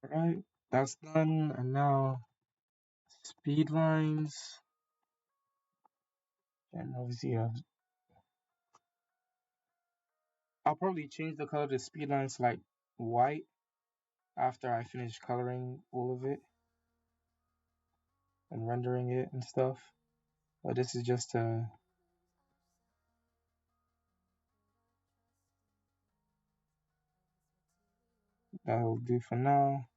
Right, that's done, and now speed lines. And obviously, I'll probably change the color of the speed lines to like white after I finish coloring all of it and rendering it and stuff. But this is just that'll do for now.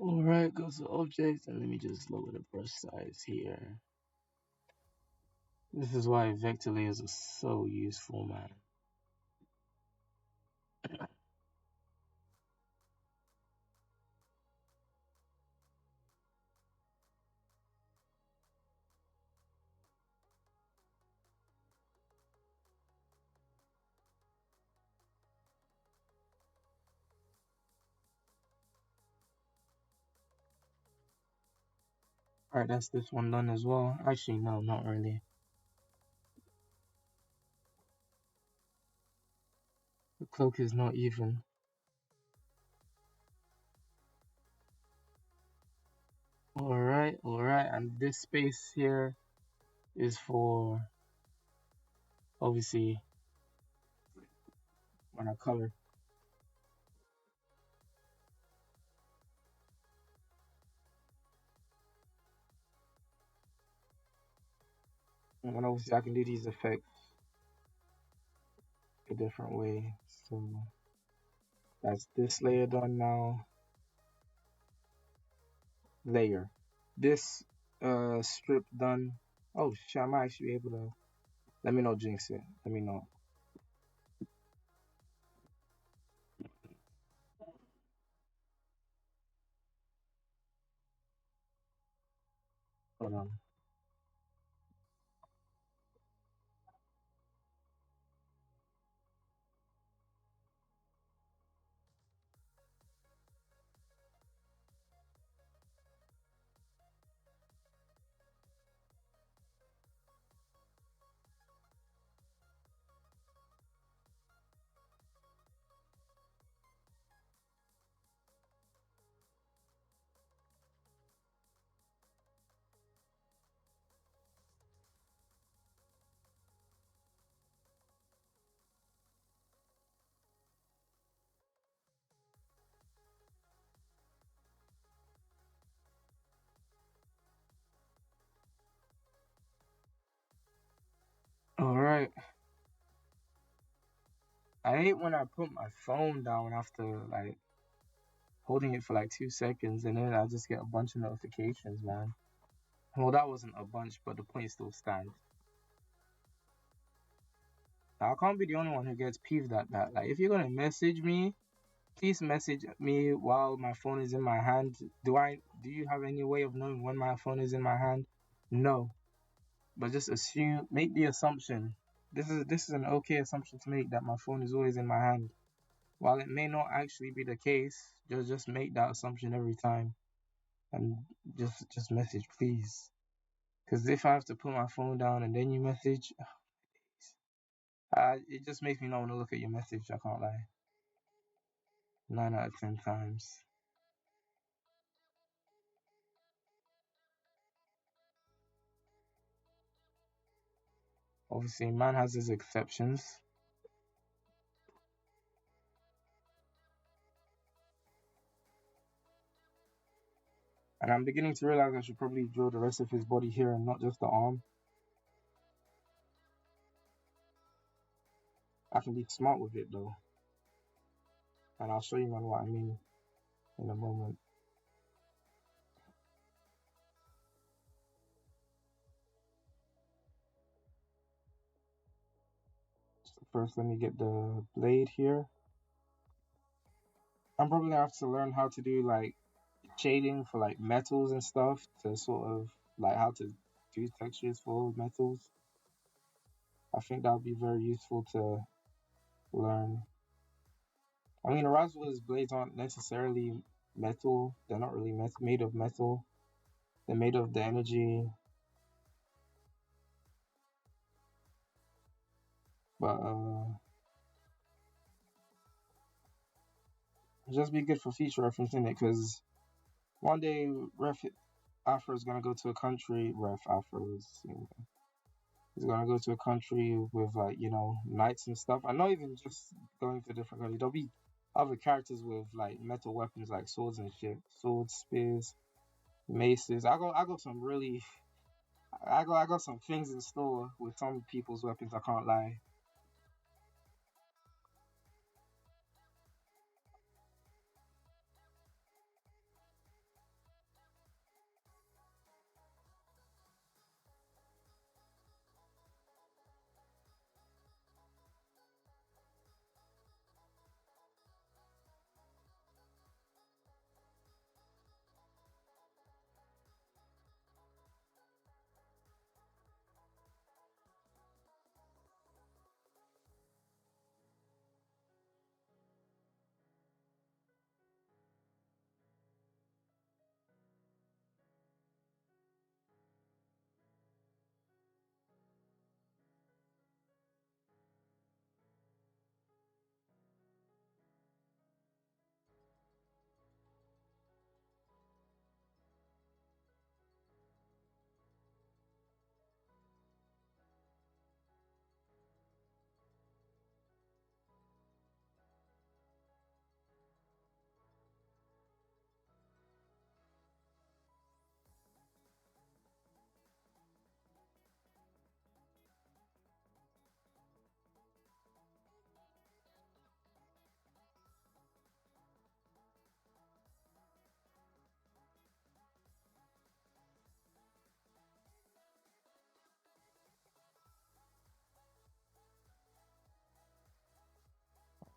Alright, go to objects and let me just lower the brush size here. This is why vector layers are so useful, man. Alright, that's this one done as well. Actually, no, not really. The cloak is not even. Alright, alright, and this space here is for obviously when I color. And obviously I can do these effects a different way. So that's this layer done now. Layer. This strip done. Oh shit, I might actually be able to. Let me not jinx it. Let me know. Hold on. Alright. I hate when I put my phone down after like holding it for like 2 seconds and then I just get a bunch of notifications, man. Well, that wasn't a bunch, but the point still stands. I can't be the only one who gets peeved at that. Like, if you're gonna message me, please message me while my phone is in my hand. Do you have any way of knowing when my phone is in my hand? No. But just make the assumption. This is an okay assumption to make that my phone is always in my hand. While it may not actually be the case, just make that assumption every time and just message, please. Because if I have to put my phone down and then you message, it just makes me not want to look at your message. I can't lie. 9 out of 10 times. Obviously, man has his exceptions, and I'm beginning to realize I should probably draw the rest of his body here and not just the arm. I can be smart with it though, and I'll show you man what I mean in a moment. So first, let me get the blade here. I'm probably gonna have to learn how to do like shading for like metals and stuff to sort of like how to do textures for metals. I think that would be very useful to learn. I mean, Roswell's blades aren't necessarily metal. They're not really made of metal. They're made of the energy, but just be good for future reference in it. Because one day, Ref Afro is gonna go to a country. Ref Afro is gonna go to a country with like knights and stuff. And not even just going to a different country. There'll be other characters with like metal weapons like swords and shit, swords, spears, maces. I got some really I got some things in store with some people's weapons. I can't lie.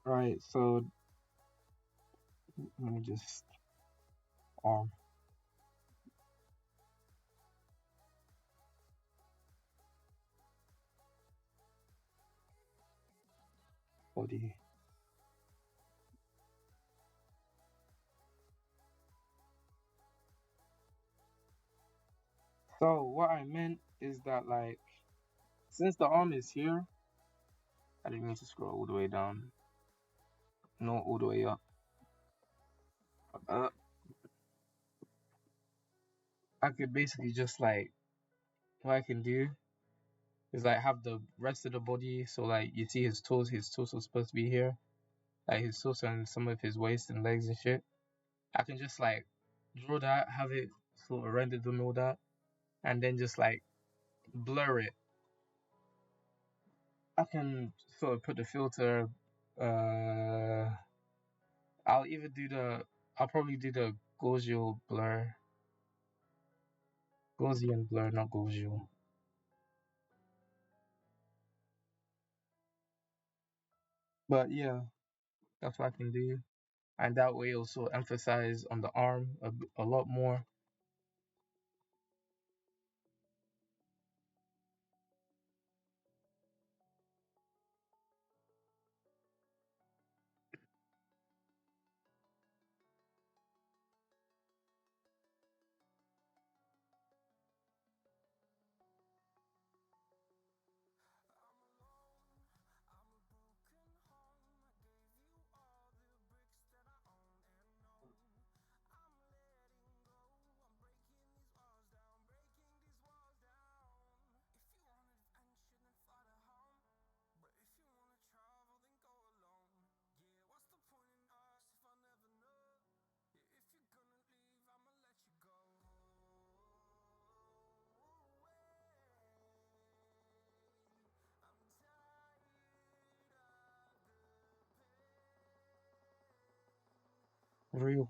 Right, so let me just arm body. So what I meant is that like since the arm is here, I didn't mean to scroll all the way down, no, all the way up. Uh, I could basically just like what I can do is like have the rest of the body. So like you see his toes, his torso's supposed to be here, like his torso and some of his waist and legs and shit. I can just like draw that, have it sort of rendered and all that, and then just like blur it. I can sort of put the filter. Uh, I'll either do the. I'll probably do the Gaussian blur. Gaussian blur, not Gaussian. But yeah, that's what I can do, and that way also emphasize on the arm a lot more. Real.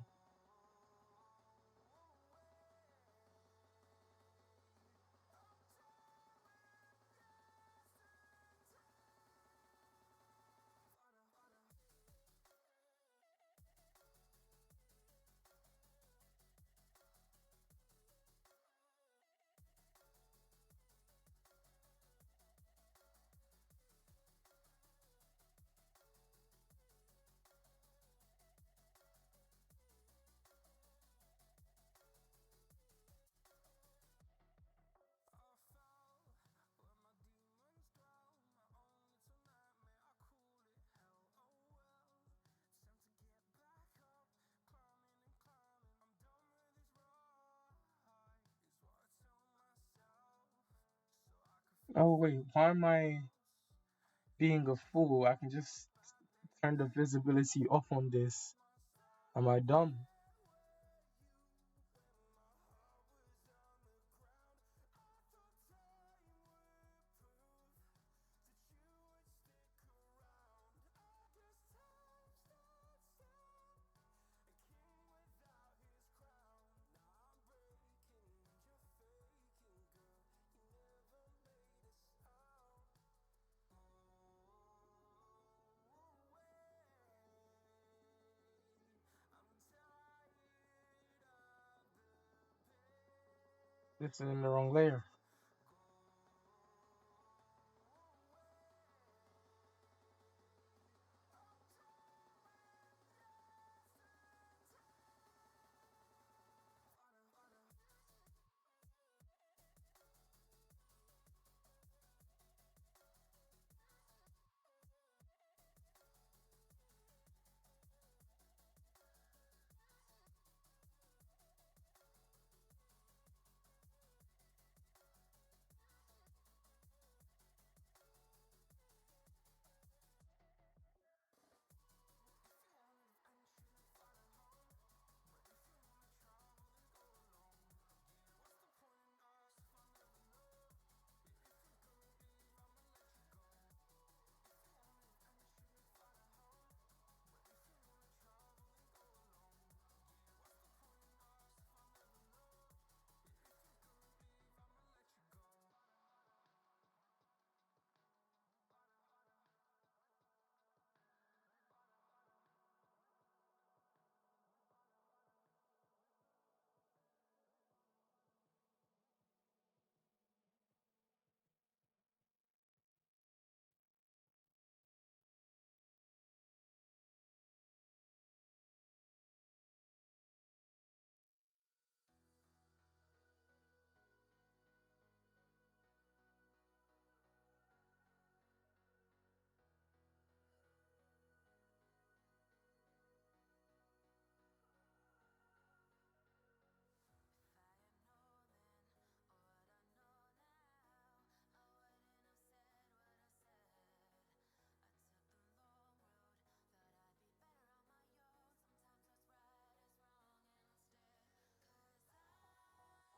Oh wait, why am I being a fool? I can just turn the visibility off on this. Am I dumb? This is in the wrong layer.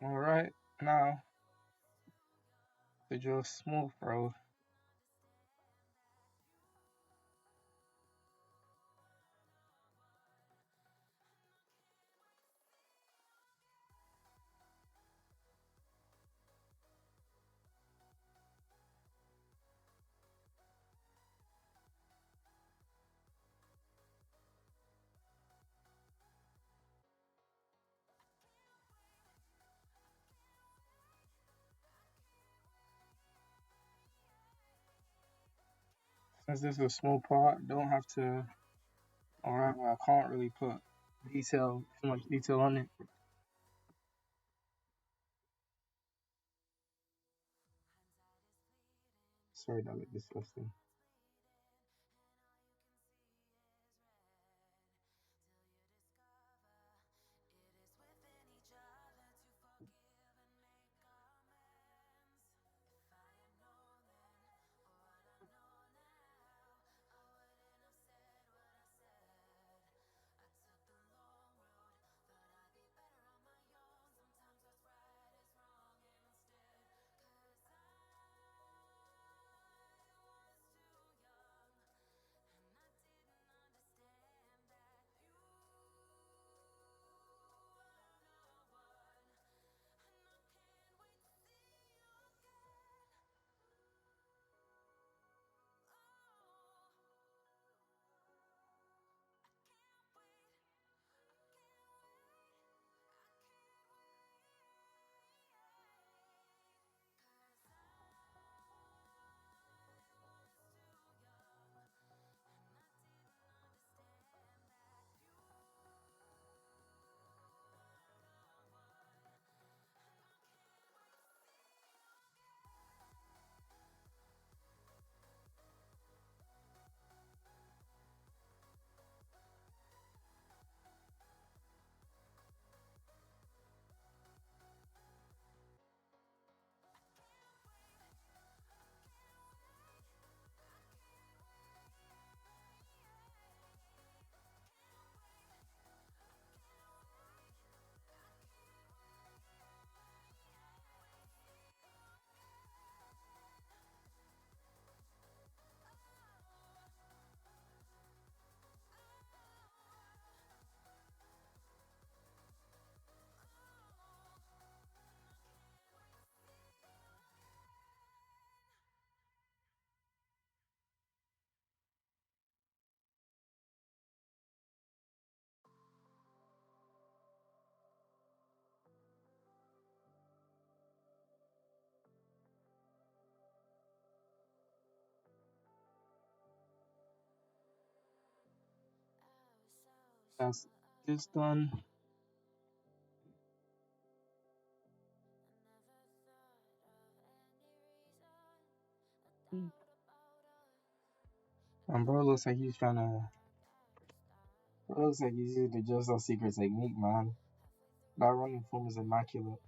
All right, now to do a smooth road. Since this is a small part, don't have to. All right, well, I can't really put too much detail on it. Sorry, that looked disgusting. That's this done. And bro looks like he's trying to. Bro looks like he's using the Just Us Secret technique, man. That running form is immaculate.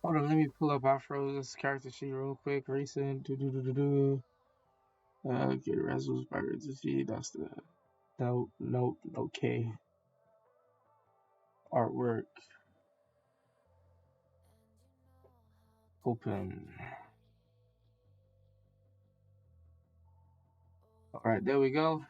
Hold on, let me pull up Afro's character sheet real quick. Recent. Do do do do do. Get Razzles by to see. That's the note. Okay. Artwork. Open. All right, there we go.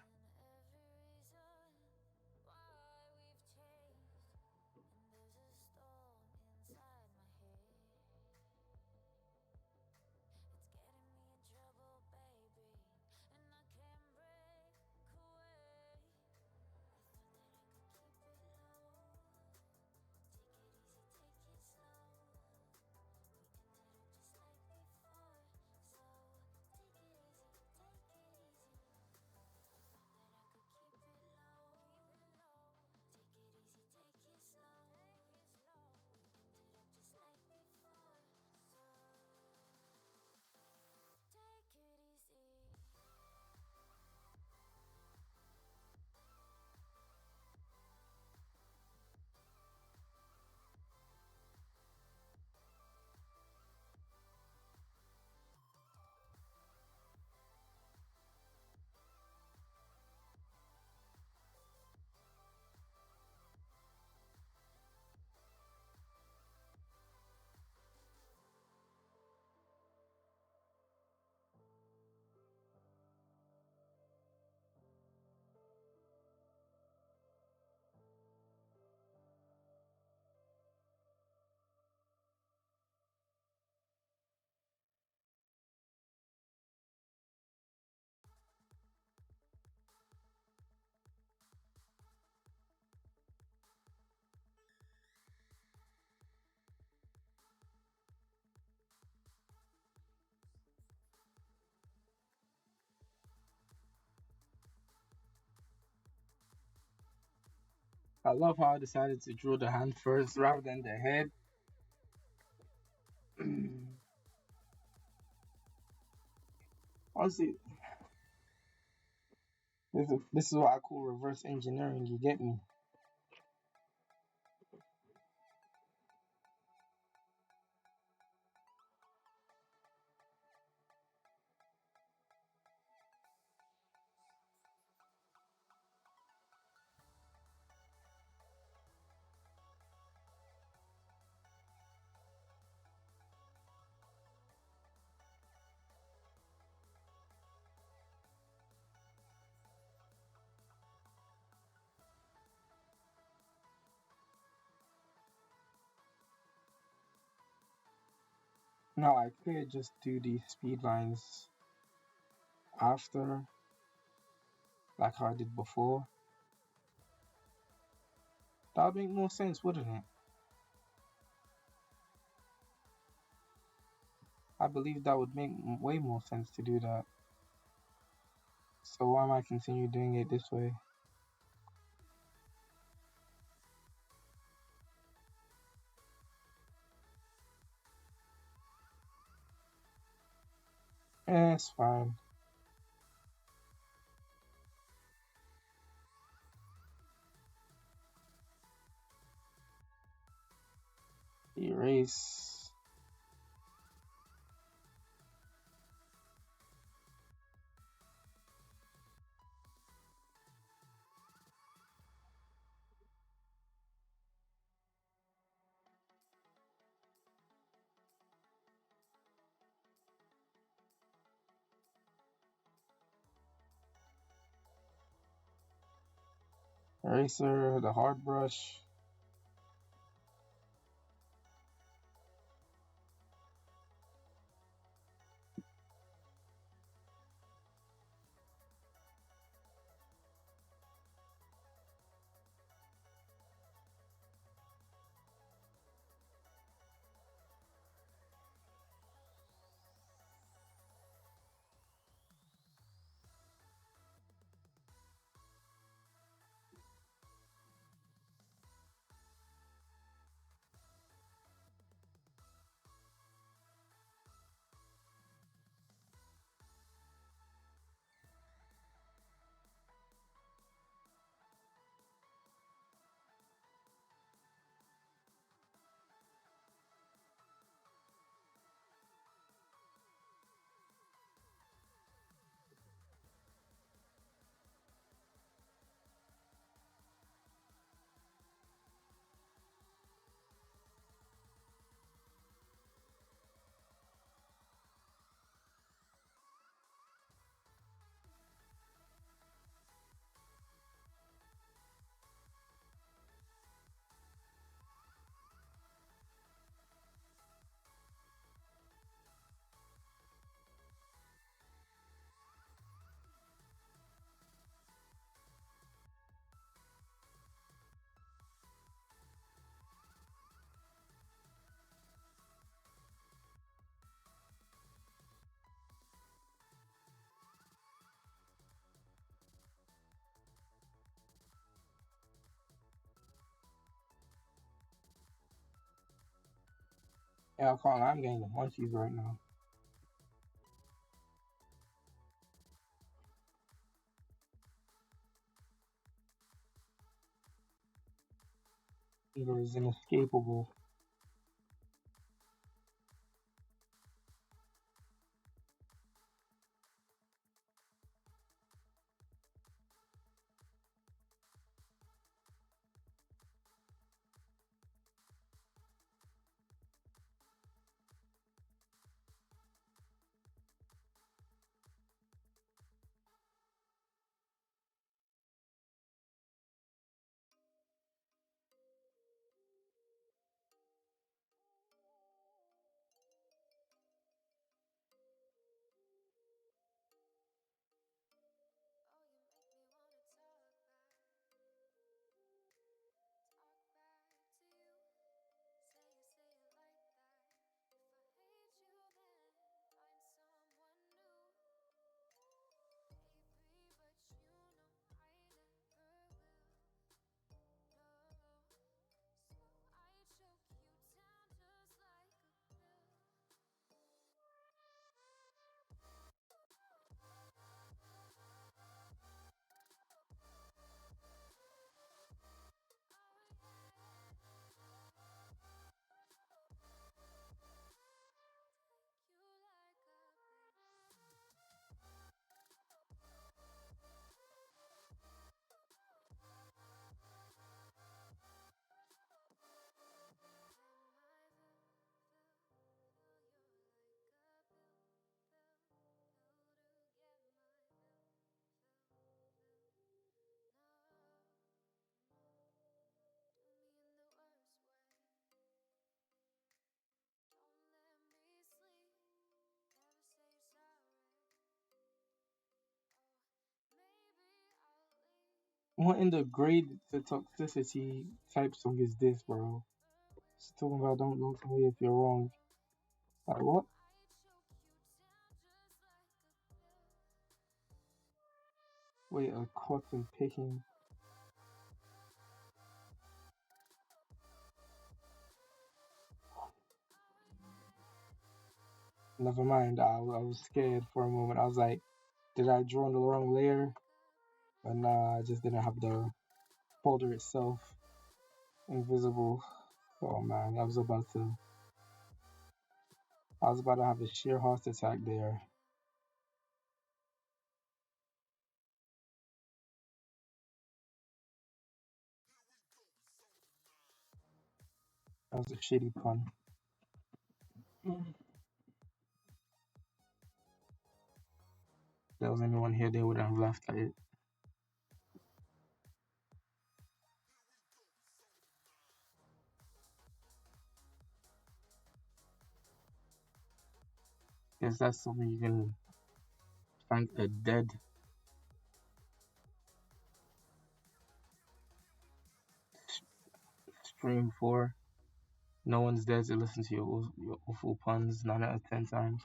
I love how I decided to draw the hand first rather than the head. Honestly, this is what I call reverse engineering. You get me? Now I could just do these speed lines after, like how I did before. That would make more sense, wouldn't it? I believe that would make way more sense to do that. So why am I continue doing it this way? It's fine. Erase. Eraser, the hard brush. Yeah, I can't. I'm getting the munchies right now. Fever is inescapable. What in the grade to toxicity type song is this, bro? It's talking about don't tell me if you're wrong. Like what? Wait, a cotton picking. Never mind. I was scared for a moment. I was like, did I draw on the wrong layer? But nah, I just didn't have the folder itself invisible. Oh man, I was about to have a sheer heart attack there. That was a shitty pun. If there was anyone here, they would have laughed at it. Guess that's something you can thank a dead stream for. No one's there to listen to your awful puns 9 out of 10 times.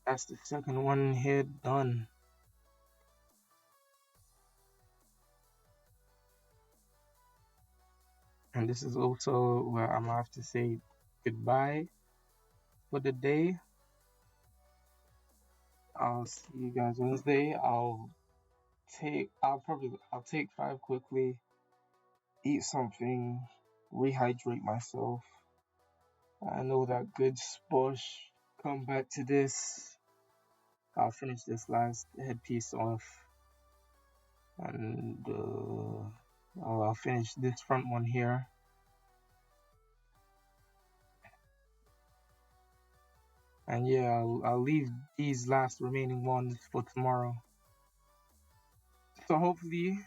That's the second one here done. And this is also where I'm gonna have to say goodbye for the day. I'll see you guys Wednesday. I'll take 5 quickly, eat something, rehydrate myself. I know that good spush. Come back to this. I'll finish this last headpiece off, and I'll finish this front one here. And yeah, I'll leave these last remaining ones for tomorrow. So hopefully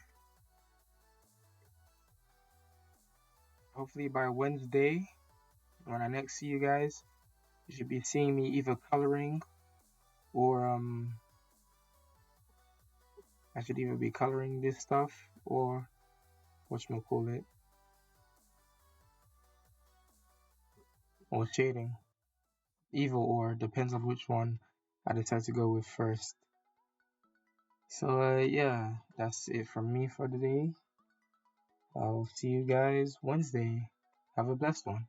by Wednesday, when I next see you guys, you should be seeing me either coloring or I should either be coloring this stuff or whatchamacallit, or shading. Either or, depends on which one I decide to go with first. So yeah, that's it from me for today. I'll see you guys Wednesday. Have a blessed one.